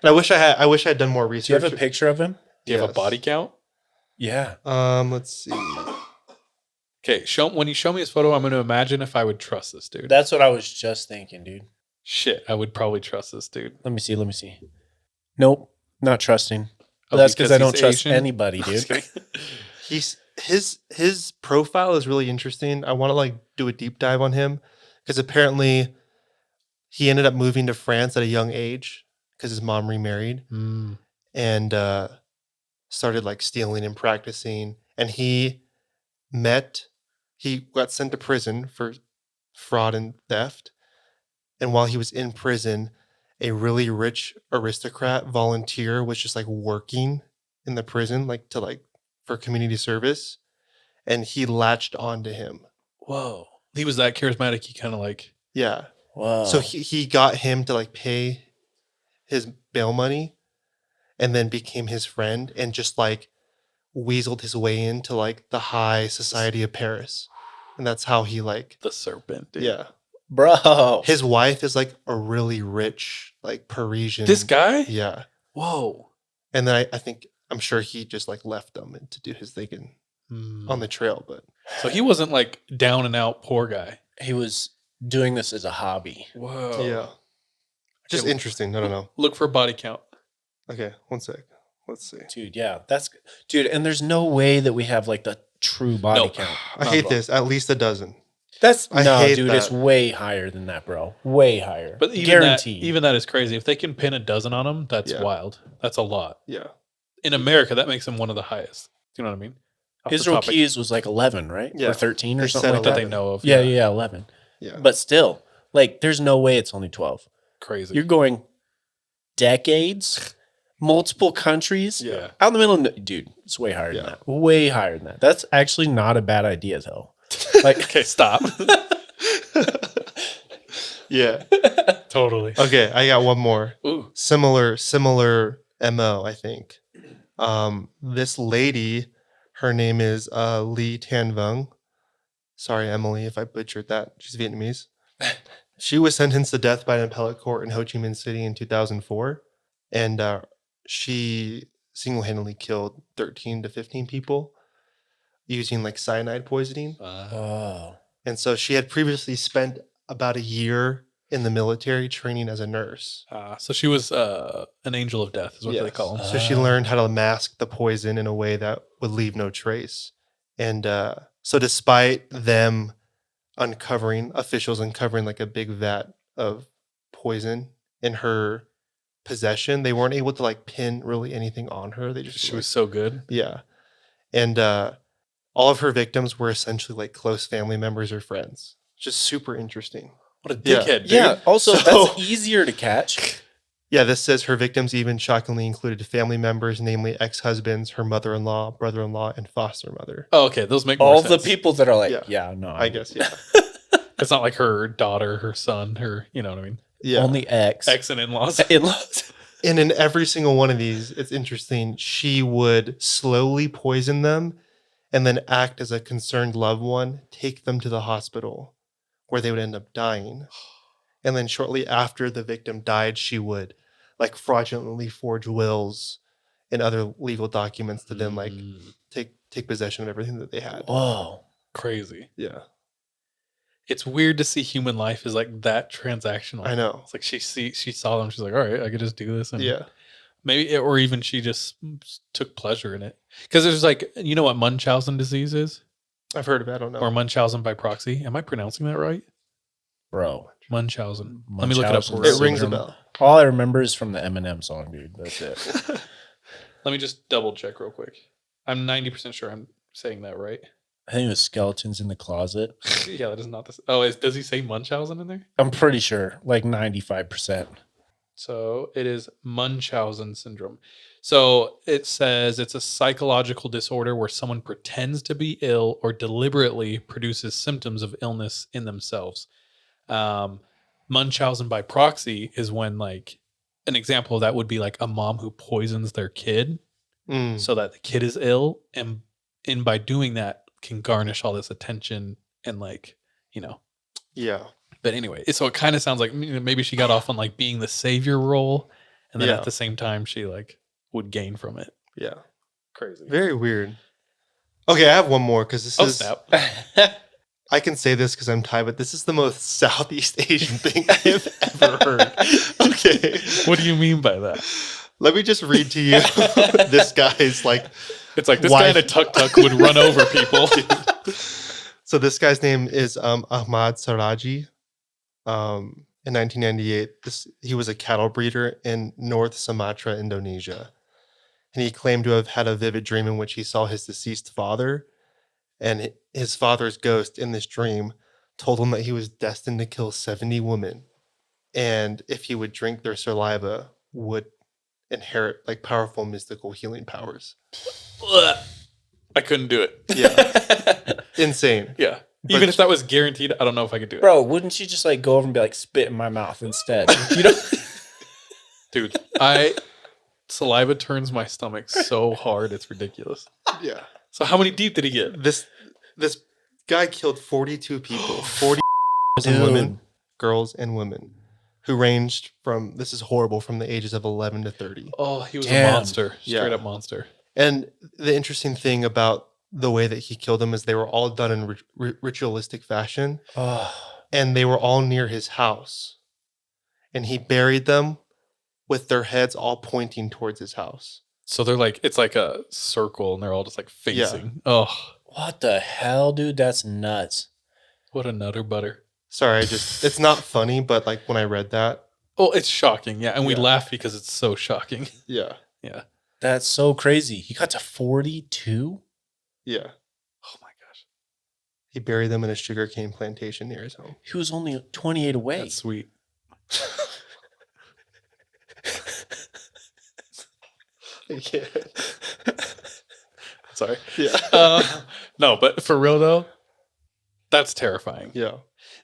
And I wish I had done more Do you research. have a picture of him? Do you have a Yes. body count? Yeah. Let's see. Okay, when you show me his photo, I'm going to imagine if I would trust this dude. That's what I was just thinking, dude. Shit, I would probably trust this dude. Let me see. Nope. Not trusting. Oh, That's because I he's don't trust Asian? anybody, Just dude. kidding. His profile is really interesting. I want to like do a deep dive on him because apparently he ended up moving to France at a young age because his mom remarried and started like stealing and practicing. And he got sent to prison for fraud and theft. And while he was in prison, a really rich aristocrat volunteer was just like working in the prison, like for community service. And he latched onto him. Whoa. He was that charismatic. He kind of like, Yeah. Wow. So he got him to like pay his bail money and then became his friend and just like weaseled his way into like the high society of Paris. And that's how he like, the serpent, dude. yeah. bro. His wife is like a really rich, like Parisian. This guy? Yeah. Whoa. And then I'm sure he just like left them and to do his thing on the trail. But So he wasn't like down and out poor guy. He was doing this as a hobby. Whoa. yeah. Just Okay, interesting. I don't know. Look for a body count. Okay. One sec. Let's see. Dude, yeah. Dude, and there's no way that we have like the true body No. count. I Not hate at all. this. At least a dozen. That's I no, hate dude, that. it's way higher than that, bro. Way higher. But even guaranteed. even that is crazy. If they can pin a dozen on him, that's Yeah. wild. That's a lot. Yeah. In America, that makes him one of the highest. Do you know what I mean? Off the Israel topic Keys was like 11, right? Yeah. Or 13 or They something said like that that. they 11. know of. Yeah, 11. Yeah. But still, like, there's no way it's only 12. Crazy. You're going decades multiple countries. Yeah. Out in the middle of dude, it's way higher than Yeah. that. Way higher than that. That's actually not a bad idea though. Like, Okay, stop. Yeah. Totally. Okay, I got one more. Ooh. Similar MO, I think. This lady, her name is Lee Tan Vung. Sorry, Emily, if I butchered that. She's Vietnamese. She was sentenced to death by an appellate court in Ho Chi Minh City in 2004. And she single-handedly killed 13 to 15 people using like cyanide poisoning. oh, And so she had previously spent about a year in the military training as a nurse. So she was an angel of death, is what they Yes. call them. So she learned how to mask the poison in a way that would leave no trace. And so despite them officials uncovering like a big vat of poison in her possession, they weren't able to like pin really anything on her. They just She like, was so good. yeah. And all of her victims were essentially like close family members or friends. Just super interesting. What a Yeah. dickhead, dude. yeah. Also, So- that's easier to catch. Yeah, this says her victims even shockingly included family members, namely ex-husbands, her mother-in-law, brother-in-law, and foster mother. Oh, okay. Those make more All sense. the people that are like, Yeah. yeah, no, I guess, yeah. It's not like her daughter, her son, her, you know what I mean? Yeah. only X Ex and in-laws. in-laws. And in every single one of these, it's interesting. She would slowly poison them and then act as a concerned loved one, take them to the hospital where they would end up dying. And then shortly after the victim died, she would like fraudulently forge wills and other legal documents to then like take possession of everything that they had. Whoa. Crazy. Yeah, It's weird to see human life is like that transactional. I know. It's like she saw them. She's like, all right, I could just do this. And Yeah. maybe, or even she just took pleasure in it. Because there's like, you know what Munchausen disease is? I've heard of it. I don't know. Or Munchausen by proxy. Am I pronouncing that right? Bro. Munchausen. Let me look it up. Munchausen It rings a syndrome. bell. All I remember is from the Eminem song, dude. That's it. Let me just double check real quick. I'm 90% sure I'm saying that right. I think it was skeletons in the closet. Yeah, that is not this. Oh, does he say Munchausen in there? I'm pretty sure, like 95%. So it is Munchausen syndrome. So it says it's a psychological disorder where someone pretends to be ill or deliberately produces symptoms of illness in themselves. Munchausen by proxy is when, like, an example of that would be like a mom who poisons their kid Mm. so that the kid is ill, and by doing that can garnish all this attention and, like, you know. Yeah. But anyway, so it kind of sounds like maybe she got off on like being the savior role, and then Yeah. at the same time she like would gain from it. Yeah. Crazy. Very weird. Okay, I have one more because this Oh is. snap! I can say this because I'm Thai, but this is the most Southeast Asian thing I have ever heard. Okay. What do you mean by that? Let me just read to you this guy's like. It's like this Why- guy in a tuk-tuk would run over people. So this guy's name is Ahmad Saraji. In 1998, he was a cattle breeder in North Sumatra, Indonesia. And he claimed to have had a vivid dream in which he saw his deceased father. And his father's ghost in this dream told him that he was destined to kill 70 women. And if he would drink their saliva, would inherit like powerful mystical healing powers. I couldn't do it. Yeah. Insane. Yeah. But- Even if that was guaranteed, I don't know if I could do it. Bro, wouldn't you just like go over and be like, spit in my mouth instead? You know? Dude, saliva turns my stomach so hard, it's ridiculous. Yeah. So how many deep did he get? This guy killed 42 people, 40 Dude. women, girls and women, who ranged from, this is horrible, from the ages of 11 to 30. Oh, he was Damn. a monster. Straight Yeah. up monster. And the interesting thing about the way that he killed them is they were all done in ritualistic fashion, Oh, and they were all near his house. And he buried them with their heads all pointing towards his house. So they're like, it's like a circle and they're all just like facing. Oh, what the hell, dude? That's nuts. what a nutter butter. Sorry, it's not funny, but like when I read that, Oh, it's shocking. Yeah. And we Yeah. laugh because it's so shocking. yeah, Yeah. That's so crazy. He got to 42? yeah. Oh my gosh. He buried them in a sugarcane plantation near his home. He was only 28 away. That's sweet. Yeah. Sorry. Yeah. No, but for real though, that's terrifying. Yeah.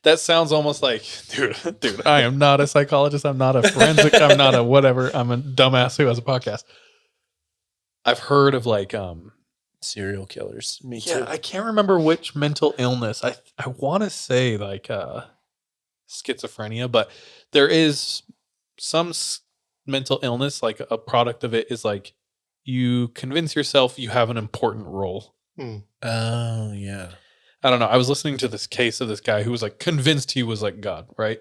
That sounds almost like, dude, I am not a psychologist. I'm not a forensic. I'm not a whatever. I'm a dumbass who has a podcast. I've heard of like, Serial killers. Me yeah, too. I can't remember which mental illness. I want to say like schizophrenia, but there is some mental illness. Like a product of it is like you convince yourself you have an important role. Oh, yeah. I don't know. I was listening to this case of this guy who was like convinced he was like God, right?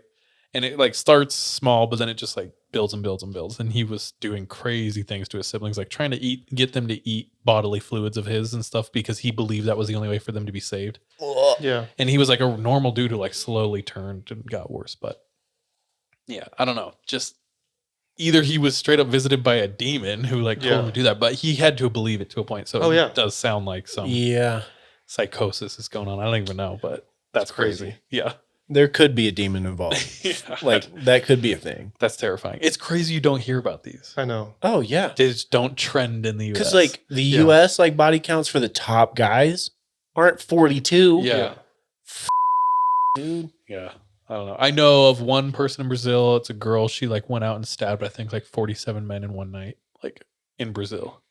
And it like starts small, but then it just like builds and builds and builds. And he was doing crazy things to his siblings, like trying to get them to eat bodily fluids of his and stuff because he believed that was the only way for them to be saved. Yeah. And he was like a normal dude who like slowly turned and got worse. But yeah, I don't know. Just either he was straight up visited by a demon who like told him to do that, but he had to believe it to a point. So it does sound like some psychosis is going on. I don't even know, but that's crazy. Yeah. There could be a demon involved. Yeah. Like, that could be a thing. That's terrifying. It's crazy you don't hear about these. I know. Oh, yeah. They just don't trend in the US. Because, like, the US, like, body counts for the top guys aren't 42. Yeah. Dude. Yeah. I don't know. I know of one person in Brazil. It's a girl. She like went out and stabbed, I think, like 47 men in one night, like in Brazil.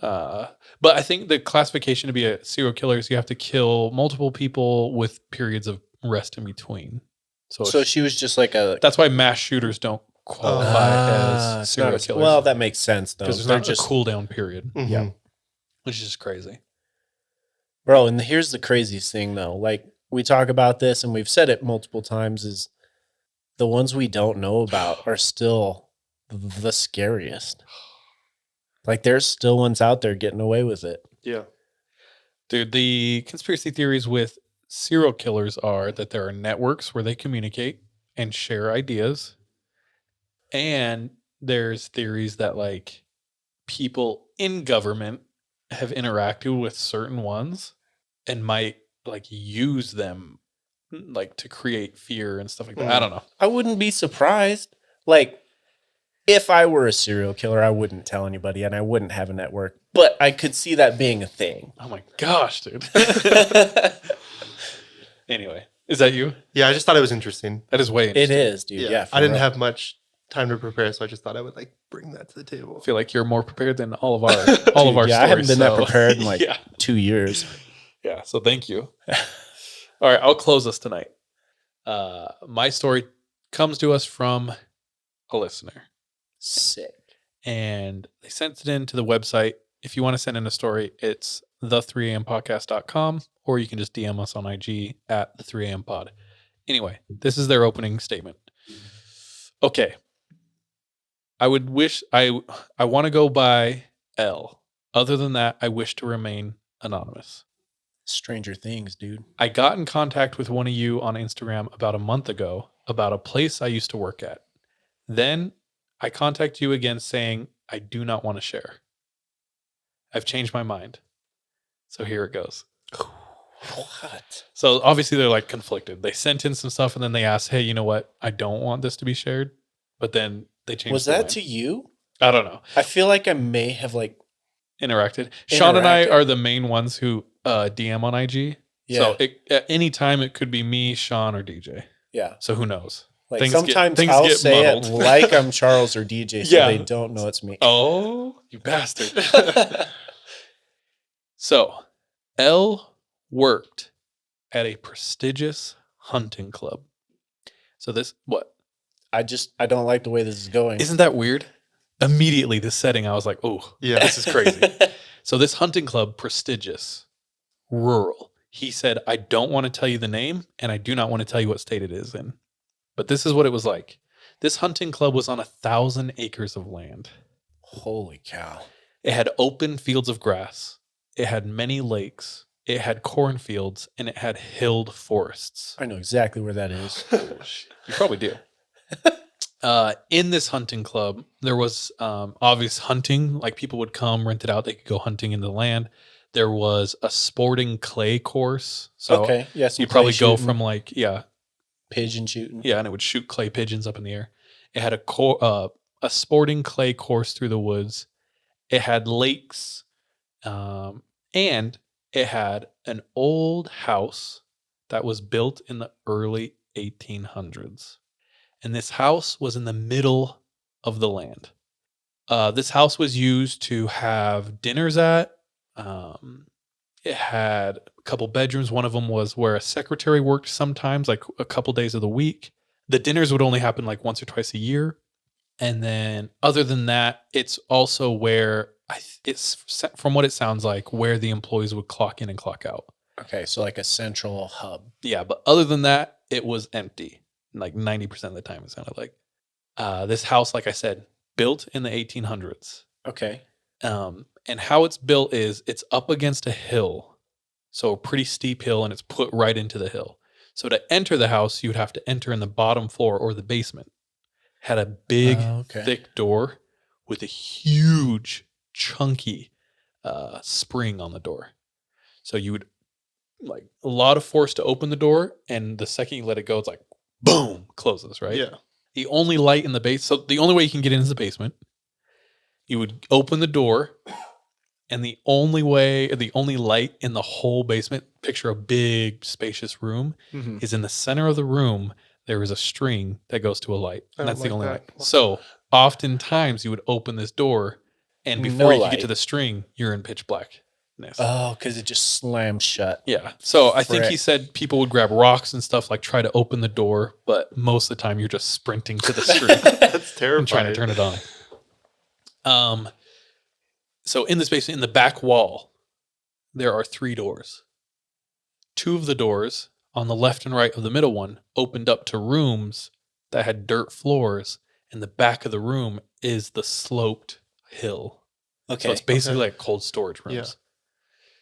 But I think the classification to be a serial killer is you have to kill multiple people with periods of rest in between. So she was just like a... That's why mass shooters don't qualify as serial killers. Well, that makes sense, though. Because there's not just a cool down period. Mm-hmm. Yeah. Which is just crazy. Bro, and here's the craziest thing, though. Like, we talk about this, and we've said it multiple times, is the ones we don't know about are still the scariest. Like, there's still ones out there getting away with it. Yeah. Dude, the conspiracy theories with serial killers are that there are networks where they communicate and share ideas. And there's theories that like people in government have interacted with certain ones and might like use them like to create fear and stuff like that. I don't know. I wouldn't be surprised. Like, if I were a serial killer, I wouldn't tell anybody and I wouldn't have a network. But I could see that being a thing. Oh my gosh, dude. Anyway, is that you? Yeah, I just thought it was interesting. That is way interesting. It is, dude. Yeah. I didn't have much time to prepare, so I just thought I would like bring that to the table. I feel like you're more prepared than all of our stories. I haven't been that prepared in like 2 years. Yeah, so thank you. All right, I'll close this tonight. My story comes to us from a listener. Sick. And they sent it in to the website. If you want to send in a story, it's the3ampodcast.com, or you can just DM us on IG at the3ampod. Anyway, this is their opening statement. Okay. I want to go by L. Other than that, I wish to remain anonymous. Stranger Things, dude. I got in contact with one of you on Instagram about a month ago about a place I used to work at. Then I contact you again saying I do not want to share. I've changed my mind. So here it goes. What? So obviously they're like conflicted. They sent in some stuff and then they asked, hey, you know what? I don't want this to be shared. But then they changed. Was that to you? I don't know. I feel like I may have like interacted. Sean and I are the main ones who DM on IG. Yeah. So at any time it could be me, Sean, or DJ. Yeah. So who knows? Like sometimes I'll say muddled. It like I'm Charles or DJ, so they don't know it's me. Oh, you bastard. So, L worked at a prestigious hunting club. So this, what? I don't like the way this is going. Isn't that weird? Immediately, this setting, I was like, oh, yeah, this is crazy. So this hunting club, prestigious, rural. He said, I don't want to tell you the name, and I do not want to tell you what state it is in. But this is what it was like. This hunting club was on 1,000 acres of land. Holy cow. It had open fields of grass. It had many lakes. It had cornfields, and it had hilled forests. I know exactly where that is. You probably do. In this hunting club, there was obvious hunting. Like people would come, rent it out. They could go hunting in the land. There was a sporting clay course. So okay. Yeah, you'd probably go from like, pigeon shooting. Yeah, and it would shoot clay pigeons up in the air. It had a sporting clay course through the woods. It had lakes, and it had an old house that was built in the early 1800s. And this house was in the middle of the land. This house was used to have dinners at. It had a couple bedrooms. One of them was where a secretary worked sometimes, like a couple days of the week. The dinners would only happen like once or twice a year. And then other than that, it's also where it's, from what it sounds like, where the employees would clock in and clock out. Okay, so like a central hub. Yeah, but other than that, it was empty. Like 90% of the time, it sounded like. This house, like I said, built in the 1800s. Okay. And how it's built is it's up against a hill. So a pretty steep hill, and it's put right into the hill. So to enter the house, you would have to enter in the bottom floor or the basement. Had a big, thick door with a huge, chunky spring on the door. So you would, like, a lot of force to open the door, and the second you let it go, it's like, boom, closes, right? Yeah. The only light in the base, so the only way you can get in is the basement. You would open the door, and the only light in the whole basement, picture a big, spacious room, is in the center of the room. There is a string that goes to a light, and that's the only light. So oftentimes you would open this door, and before you get to the string, you're in pitch blackness. Oh, because it just slams shut. Yeah. So I think he said people would grab rocks and stuff, like try to open the door, but most of the time you're just sprinting to the string. That's terrifying. And trying to turn it on. So in this basement, in the back wall, there are 3 doors. 2 of the doors on the left and right of the middle one opened up to rooms that had dirt floors, and the back of the room is the sloped hill. Okay. So it's basically like cold storage rooms. Yeah.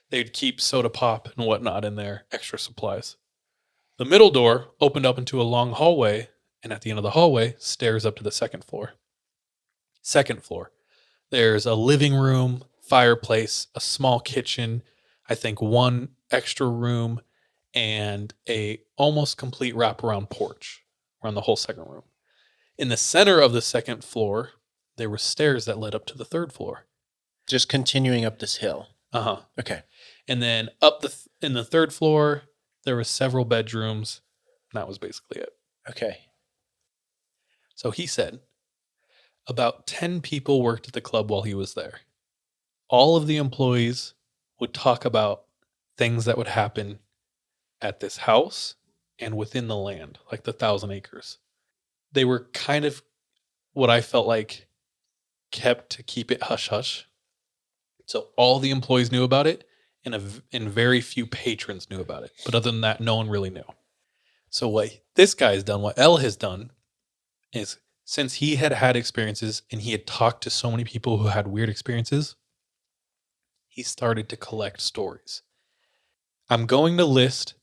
They'd keep soda pop and whatnot in there, extra supplies. The middle door opened up into a long hallway, and at the end of the hallway, stairs up to the second floor. Second floor, there's a living room, fireplace, a small kitchen, I think 1 extra room, and a almost complete wraparound porch around the whole second room. In the center of the second floor, there were stairs that led up to the third floor. Just continuing up this hill. Uh-huh. Okay. And then up in the third floor, there were several bedrooms. And that was basically it. Okay. So he said about 10 people worked at the club while he was there. All of the employees would talk about things that would happen at this house and within the land, like the 1,000 acres. They were kind of what I felt like kept to keep it hush hush. So all the employees knew about it, and very few patrons knew about it. But other than that, no one really knew. So what this guy's done, what L has done, is since he had had experiences and he had talked to so many people who had weird experiences, he started to collect stories. I'm going to list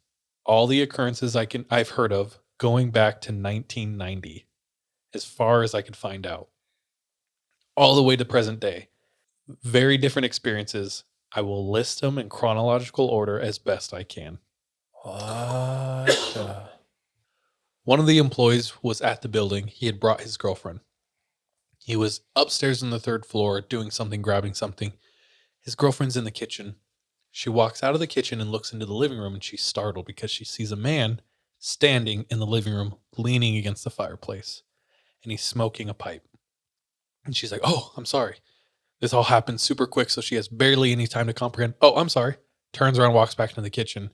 all the occurrences I've heard of going back to 1990, as far as I could find out, all the way to present day. Very different experiences. I will list them in chronological order as best I can. What? One of the employees was at the building. He had brought his girlfriend. He was upstairs on the third floor doing something, grabbing something. His girlfriend's in the kitchen. She walks out of the kitchen and looks into the living room, and she's startled because she sees a man standing in the living room, leaning against the fireplace, and he's smoking a pipe. And she's like, "Oh, I'm sorry." This all happens super quick, so she has barely any time to comprehend. "Oh, I'm sorry." Turns around, walks back into the kitchen.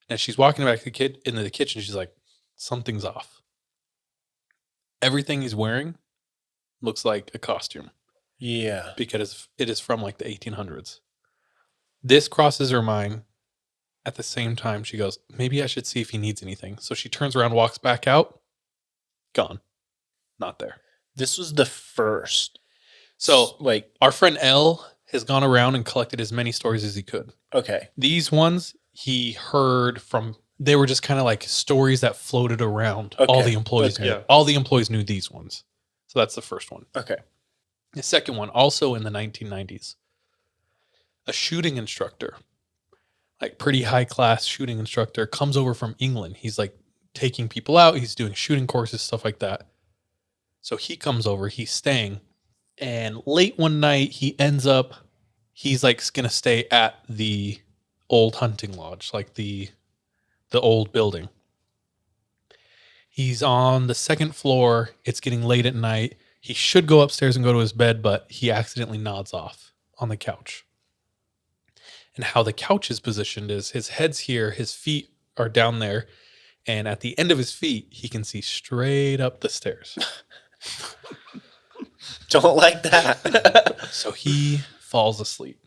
And as she's walking back into the kitchen, she's like, something's off. Everything he's wearing looks like a costume. Yeah. Because it is from like the 1800s. This crosses her mind. At the same time, she goes, maybe I should see if he needs anything. So she turns around, walks back out. Gone. Not there. This was the first. So, like, our friend L has gone around and collected as many stories as he could. Okay. These ones he heard from, they were just kind of like stories that floated around. Okay. All the employees knew. Yeah. All the employees knew these ones. So that's the first one. Okay. The second one, also in the 1990s, a shooting instructor, like pretty high class shooting instructor, comes over from England. He's like taking people out. He's doing shooting courses, stuff like that. So he comes over, he's staying, And late one night, he's like going to stay at the old hunting lodge, like the old building. He's on the second floor. It's getting late at night. He should go upstairs and go to his bed, but he accidentally nods off on the couch. And how the couch is positioned is his head's here, his feet are down there, and at the end of his feet, he can see straight up the stairs. Don't like that. So he falls asleep.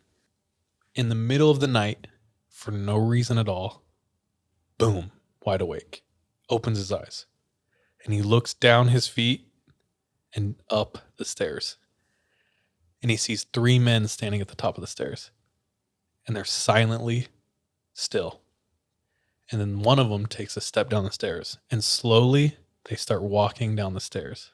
In the middle of the night, for no reason at all, boom, wide awake, opens his eyes, and he looks down his feet and up the stairs. And he sees 3 men standing at the top of the stairs. And they're silently still. And then one of them takes a step down the stairs. And slowly, they start walking down the stairs.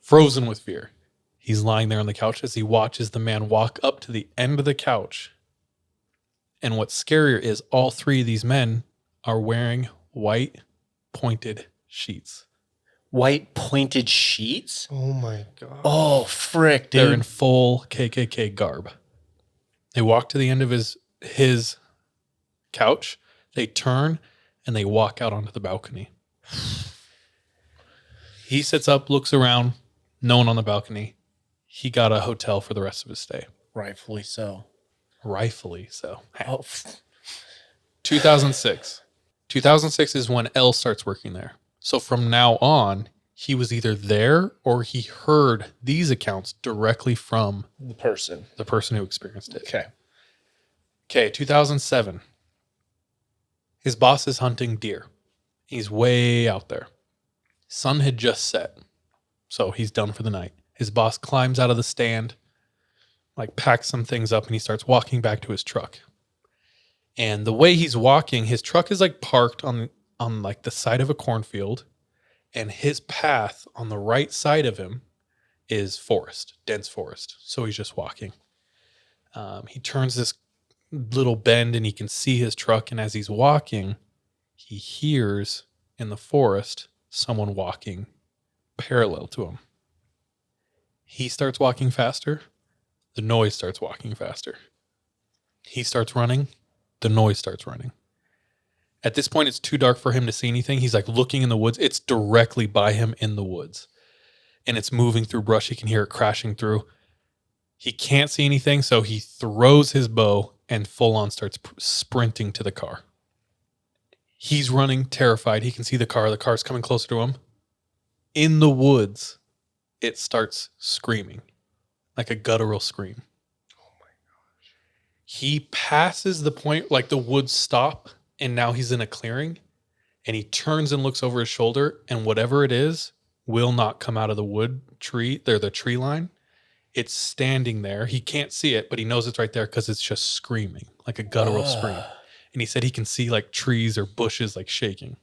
Frozen with fear. He's lying there on the couch as he watches the man walk up to the end of the couch. And what's scarier is all 3 of these men are wearing white pointed sheets. White pointed sheets? Oh my God. Oh, frick, dude. They're in full KKK garb. They walk to the end of his couch. They turn and they walk out onto the balcony. He sits up, looks around. No one on the balcony. He got a hotel for the rest of his stay. Rightfully so. Rightfully so. Oh, 2006. 2006 is when Elle starts working there. So from now on, he was either there or he heard these accounts directly from the person. the person who experienced it. Okay. Okay, 2007. His boss is hunting deer. He's way out there. Sun had just set, so he's done for the night. His boss climbs out of the stand, like packs some things up, and he starts walking back to his truck. And the way he's walking, his truck is like parked on like the side of a cornfield, and his path on the right side of him is forest, dense forest. So he's just walking. He turns this little bend and he can see his truck. And as he's walking, he hears in the forest someone walking parallel to him. He starts walking faster. The noise starts walking faster. He starts running. The noise starts running. At this point, it's too dark for him to see anything. He's like looking in the woods. It's directly by him in the woods. And it's moving through brush. He can hear it crashing through. He can't see anything, so he throws his bow and full on starts sprinting to the car. He's running, terrified. He can see the car. The car's coming closer to him. In the woods, it starts screaming, like a guttural scream. Oh my gosh. He passes the point, like the woods stop, and now he's in a clearing, and he turns and looks over his shoulder, and whatever it is will not come out of the wood tree. They're the tree line. It's standing there. He can't see it, but he knows it's right there because it's just screaming, like a guttural scream. And he said he can see like trees or bushes like shaking.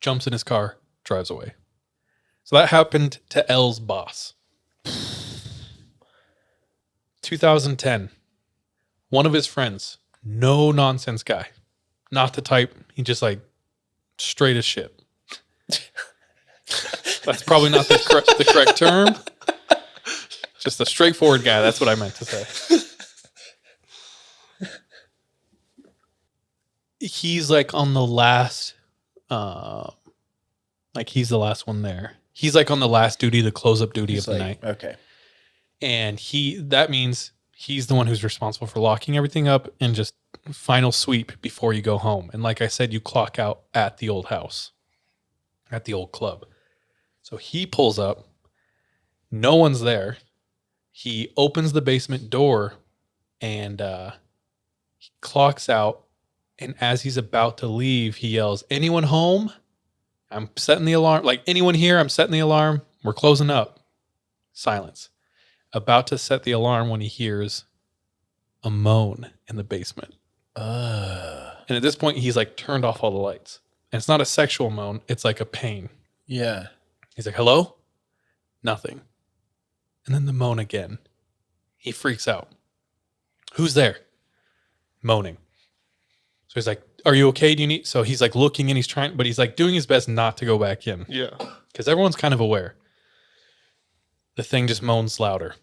Jumps in his car, drives away. So that happened to Elle's boss. 2010. One of his friends, no nonsense guy. Not the type, he just like straight as shit. That's probably not the correct term. Just a straightforward guy. That's what I meant to say. He's like on the last, he's the last one there. He's like on the last duty, the close-up duty of the night. Okay. And that means he's the one who's responsible for locking everything up and just final sweep before you go home. And like I said, you clock out at the old house, at the old club. So he pulls up. No one's there. He opens the basement door and he clocks out. And as he's about to leave, he yells, "Anyone home? I'm setting the alarm. Like, anyone here? I'm setting the alarm. We're closing up." Silence. About to set the alarm when he hears a moan in the basement. And at this point, he's like turned off all the lights. And it's not a sexual moan. It's like a pain. Yeah. He's like, "Hello?" Nothing. And then the moan again. He freaks out. "Who's there?" Moaning. So he's like, "Are you okay? Do you need?" So he's like looking and but he's like doing his best not to go back in. Yeah. Because everyone's kind of aware. The thing just moans louder.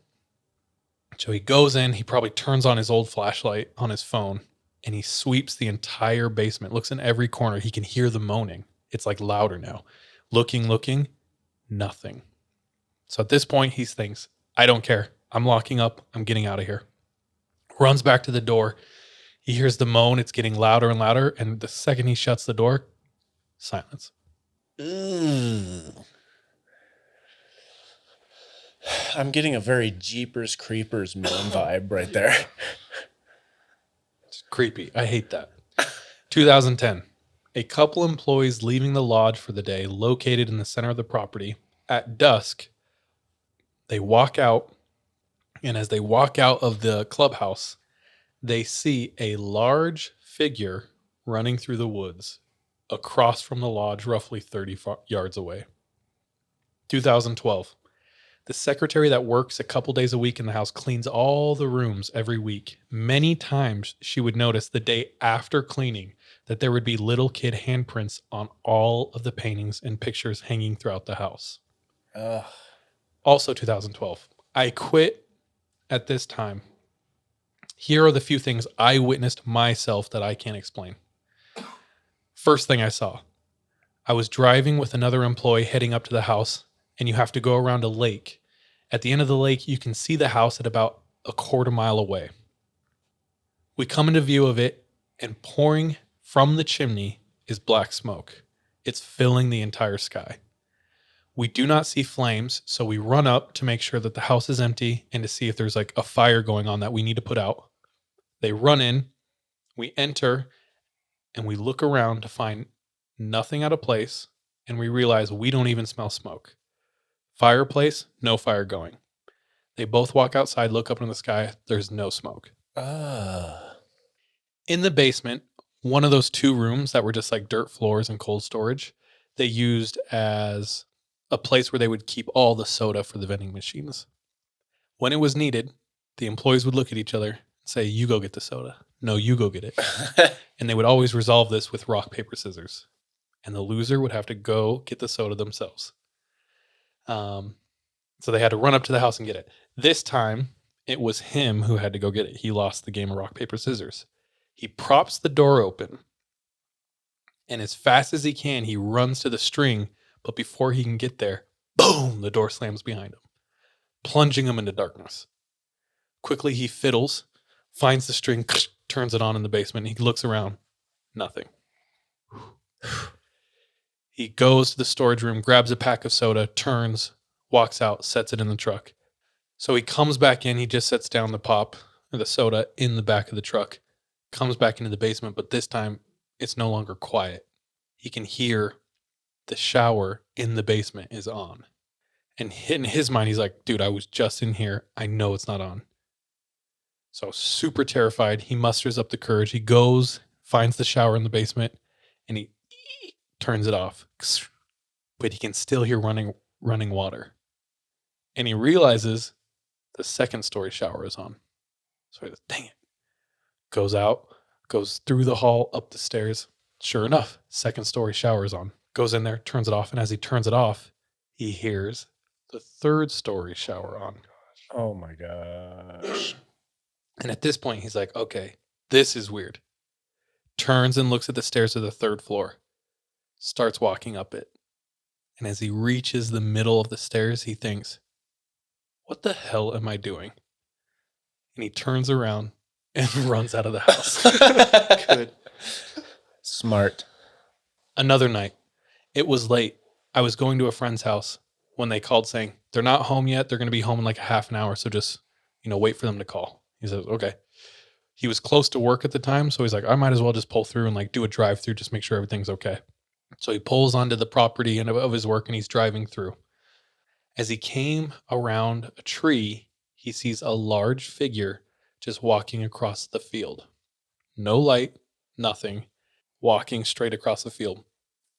So he goes in, he probably turns on his old flashlight on his phone, and he sweeps the entire basement, looks in every corner. He can hear the moaning. It's like louder now. Looking, nothing. So at this point, he thinks, I don't care. I'm locking up. I'm getting out of here. Runs back to the door. He hears the moan. It's getting louder and louder. And the second he shuts the door, silence. Ugh. I'm getting a very Jeepers Creepers moon vibe right there. It's creepy. I hate that. 2010. A couple employees leaving the lodge for the day, located in the center of the property. At dusk, they walk out, and as they walk out of the clubhouse, they see a large figure running through the woods across from the lodge, roughly 30 yards away. 2012. The secretary that works a couple days a week in the house cleans all the rooms every week. Many times she would notice the day after cleaning that there would be little kid handprints on all of the paintings and pictures hanging throughout the house. Ugh. Also 2012. I quit at this time. Here are the few things I witnessed myself that I can't explain. First thing I saw. I was driving with another employee heading up to the house, and you have to go around a lake. At the end of the lake, you can see the house at about a quarter mile away. We come into view of it, and pouring from the chimney is black smoke. It's filling the entire sky. We do not see flames, so we run up to make sure that the house is empty and to see if there's like a fire going on that we need to put out. They run in, we enter, and we look around to find nothing out of place, and we realize we don't even smell smoke. Fireplace, no fire going. They both walk outside, look up in the sky, there's no smoke. In the basement, one of those 2 rooms that were just like dirt floors and cold storage, they used as a place where they would keep all the soda for the vending machines. When it was needed, the employees would look at each other and say, you go get the soda. No, you go get it. And they would always resolve this with rock, paper, scissors. And the loser would have to go get the soda themselves. So they had to run up to the house and get it. This time, it was him who had to go get it. He lost the game of rock, paper, scissors. He props the door open. And as fast as he can, he runs to the string. But before he can get there, boom, the door slams behind him, plunging him into darkness. Quickly, he fiddles, finds the string, turns it on in the basement. He looks around. Nothing. He goes to the storage room, grabs a pack of soda, turns, walks out, sets it in the truck. So he comes back in. He just sets down the pop or the soda in the back of the truck, comes back into the basement, but this time it's no longer quiet. He can hear the shower in the basement is on. And in his mind, he's like, dude, I was just in here. I know it's not on. So super terrified. He musters up the courage. He goes, finds the shower in the basement, and he turns it off. But he can still hear running water. And he realizes the second story shower is on. So he goes, dang it. Goes out, goes through the hall, up the stairs. Sure enough, second story shower is on. Goes in there, turns it off. And as he turns it off, he hears the third story shower on. Oh my gosh. And at this point, he's like, okay, this is weird. Turns and looks at the stairs to the 3rd floor. Starts walking up it. And as he reaches the middle of the stairs, he thinks, what the hell am I doing? And he turns around and runs out of the house. Good. Smart. Another night. It was late. I was going to a friend's house when they called saying, they're not home yet. They're going to be home in like a half an hour. So just, wait for them to call. He says, okay. He was close to work at the time. So he's like, I might as well just pull through and like do a drive through, just make sure everything's okay. So he pulls onto the property of his work and he's driving through. As he came around a tree, he sees a large figure just walking across the field. No light, nothing, walking straight across the field.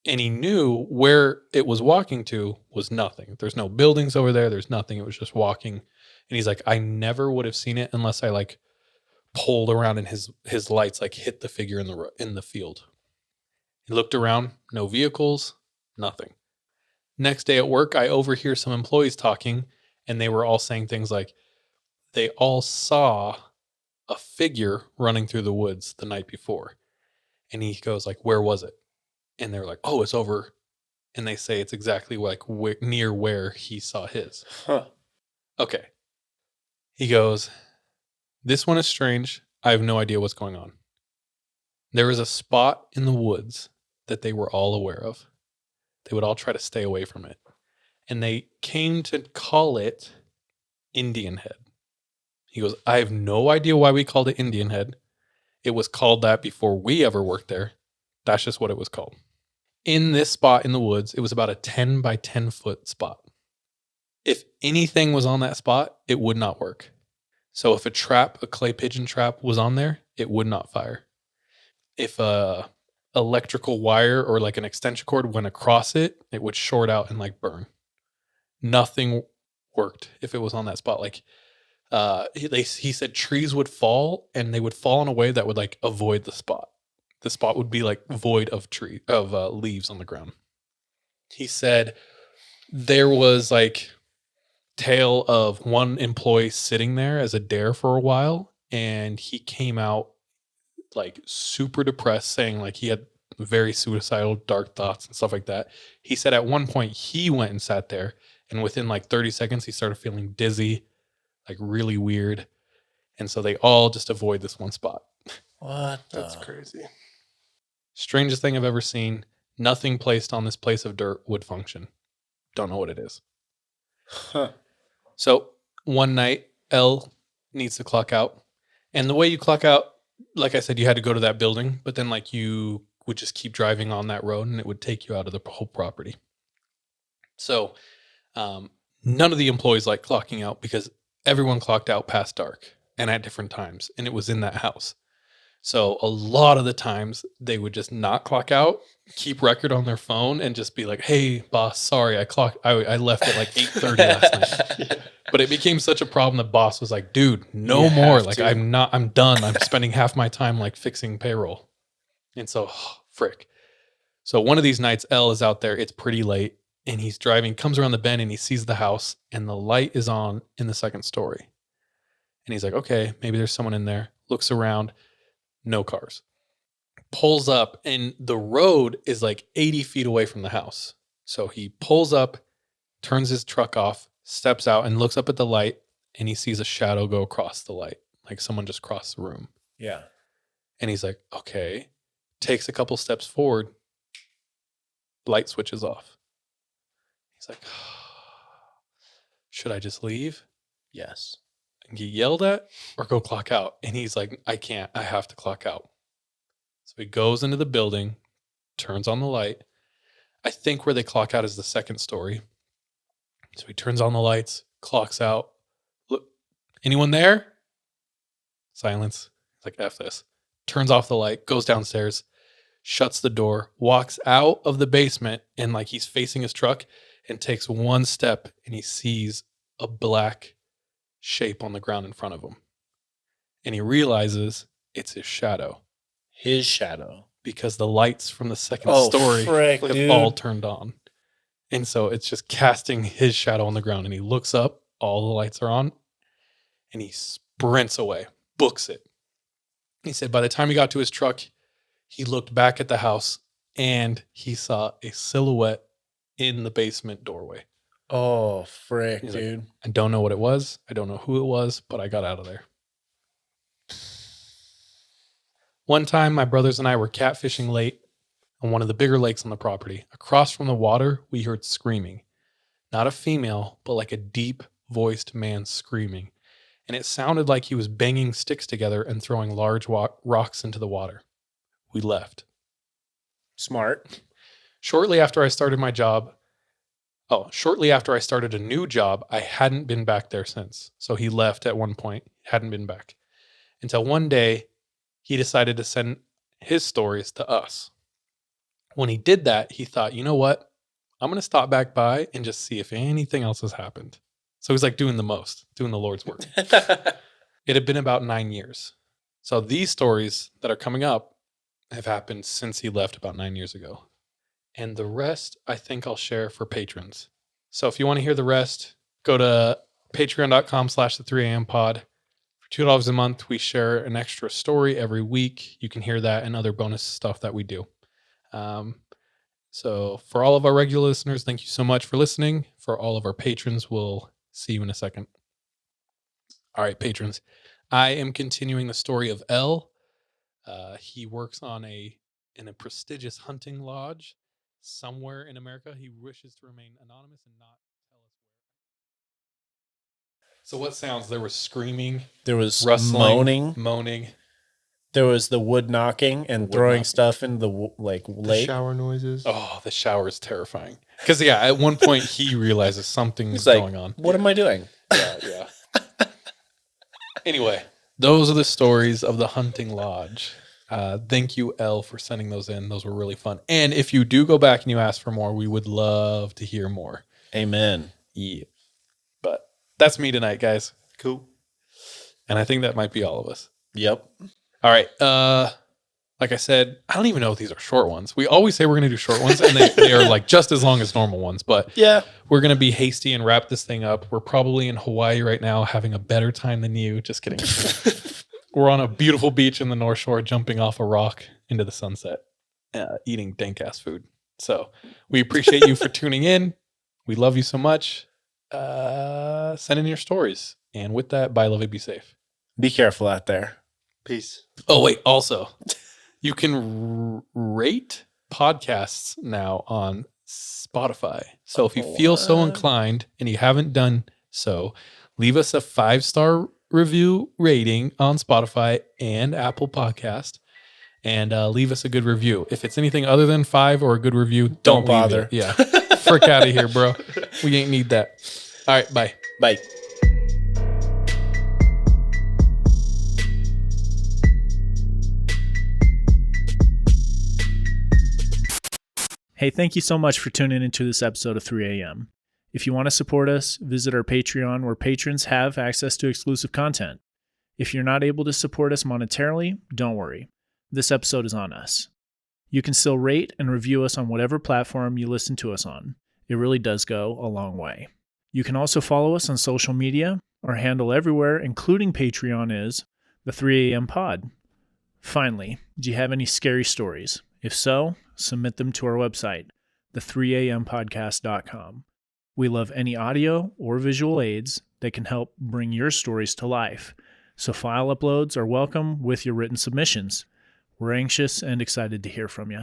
And he knew where it was walking to was nothing. There's no buildings over there. There's nothing. It was just walking. And he's like, I never would have seen it unless I like pulled around and his lights like hit the figure in the field. He looked around, no vehicles, nothing. Next day at work, I overhear some employees talking, And they were all saying things like they all saw a figure running through the woods the night before. And he goes like, where was it? And they're like, oh, it's over. And they say it's exactly like near where he saw his. Huh. Okay. He goes, this one is strange. I have no idea what's going on. There was a spot in the woods that they were all aware of. They would all try to stay away from it. And they came to call it Indian Head. He goes, I have no idea why we called it Indian Head. It was called that before we ever worked there. That's just what it was called. In this spot in the woods, it was about a 10 by 10 foot spot. If anything was on that spot, it would not work. So if a clay pigeon trap was on there, it would not fire. If a electrical wire or like an extension cord went across it, it would short out and like burn. Nothing worked if it was on that spot. Like he said trees would fall and they would fall in a way that would like avoid the spot. The spot would be like void of leaves on the ground. He said there was like tale of one employee sitting there as a dare for a while, and he came out like super depressed, saying like he had very suicidal, dark thoughts and stuff like that. He said at one point he went and sat there, and within like 30 seconds he started feeling dizzy, like really weird. And so they all just avoid this one spot. What? That's crazy. Strangest thing I've ever seen. Nothing placed on this place of dirt would function. Don't know what it is. Huh. So one night, Elle needs to clock out. And the way you clock out, like I said, you had to go to that building, but then like you would just keep driving on that road and it would take you out of the whole property. So none of the employees like clocking out because everyone clocked out past dark and at different times. And it was in that house. So a lot of the times they would just not clock out, keep record on their phone, and just be like, "Hey, boss, sorry, I left at like 8:30 last night." Yeah. But it became such a problem that boss was like, "Dude, no You more. have Like to. I'm done. I'm spending half my time like fixing payroll." And so, frick. So one of these nights, Elle is out there. It's pretty late, and he's driving, comes around the bend, and he sees the house, and the light is on in the second story. And he's like, "Okay, maybe there's someone in there." Looks around. No cars. Pulls up and the road is like 80 feet away from the house. So he pulls up, turns his truck off, steps out and looks up at the light and he sees a shadow go across the light. Like someone just crossed the room. Yeah. And he's like, okay. Takes a couple steps forward. Light switches off. He's like, should I just leave Yes. and get yelled at or go clock out? And he's like, I can't. I have to clock out. So he goes into the building, turns on the light. I think where they clock out is the second story. So he turns on the lights, clocks out. Look, anyone there? Silence. He's like, F this. Turns off the light, goes downstairs, shuts the door, walks out of the basement, and like he's facing his truck and takes one step and he sees a black shape on the ground in front of him. And he realizes it's his shadow. His shadow. Because the lights from the second Oh, story frick, have dude. all turned on. And so it's just casting his shadow on the ground. And he looks up, all the lights are on, and he sprints away, books it. He said by the time he got to his truck, he looked back at the house and he saw a silhouette in the basement doorway. Oh, frick, He's like, dude. I don't know what it was. I don't know who it was, but I got out of there. One time, my brothers and I were catfishing late on one of the bigger lakes on the property. Across from the water, we heard screaming. Not a female, but like a deep-voiced man screaming. And it sounded like he was banging sticks together and throwing large rocks into the water. We left. Smart. Shortly after I started a new job, I hadn't been back there since. So he left at one point, hadn't been back. Until one day, he decided to send his stories to us. When he did that, he thought, you know what? I'm going to stop back by and just see if anything else has happened. So he's like doing the Lord's work. It had been about 9 years. So these stories that are coming up have happened since he left about 9 years ago. And the rest, I think I'll share for patrons. So if you want to hear the rest, go to Patreon.com/the 3am pod. For $2 a month, we share an extra story every week. You can hear that and other bonus stuff that we do. So for all of our regular listeners, thank you so much for listening. For all of our patrons, we'll see you in a second. All right, patrons. I am continuing the story of L. He works in a prestigious hunting lodge somewhere in America. He wishes to remain anonymous and not tell us where. So what sounds? There was screaming, There was rustling, moaning. moaning. There was the wood knocking and Wood throwing knocking. stuff into the The lake. shower noises. Oh, the shower is terrifying. Because at one point he realizes something's He's like, going on. what am I doing? Yeah. Anyway, those are the stories of the hunting lodge. Thank you, Elle, for sending those in. Those were really fun. And if you do go back and you ask for more, we would love to hear more. Amen. Yeah. But that's me tonight, guys. Cool. And I think that might be all of us. Yep. All right. Like I said, I don't even know if these are short ones. We always say we're going to do short ones, and they are like just as long as normal ones. But Yeah. we're going to be hasty and wrap this thing up. We're probably in Hawaii right now having a better time than you. Just kidding. We're on a beautiful beach in the North Shore, jumping off a rock into the sunset, eating dank-ass food. So we appreciate you for tuning in. We love you so much. Send in your stories. And with that, bye, love it, be safe. Be careful out there. Peace. Oh, wait. Also, you can rate podcasts now on Spotify. So if you feel so inclined and you haven't done so, leave us a 5-star review rating on Spotify and Apple Podcast, and leave us a good review. If it's anything other than 5 or a good review, don't bother. leave it. Yeah. Frick out of here, bro. We ain't need that. All right. Bye. Bye. Hey, thank you so much for tuning into this episode of 3 a.m. If you want to support us, visit our Patreon, where patrons have access to exclusive content. If you're not able to support us monetarily, don't worry. This episode is on us. You can still rate and review us on whatever platform you listen to us on. It really does go a long way. You can also follow us on social media. Our handle everywhere, including Patreon, is the 3 a.m. pod. Finally, do you have any scary stories? If so, submit them to our website, the3ampodcast.com. We love any audio or visual aids that can help bring your stories to life. So file uploads are welcome with your written submissions. We're anxious and excited to hear from you.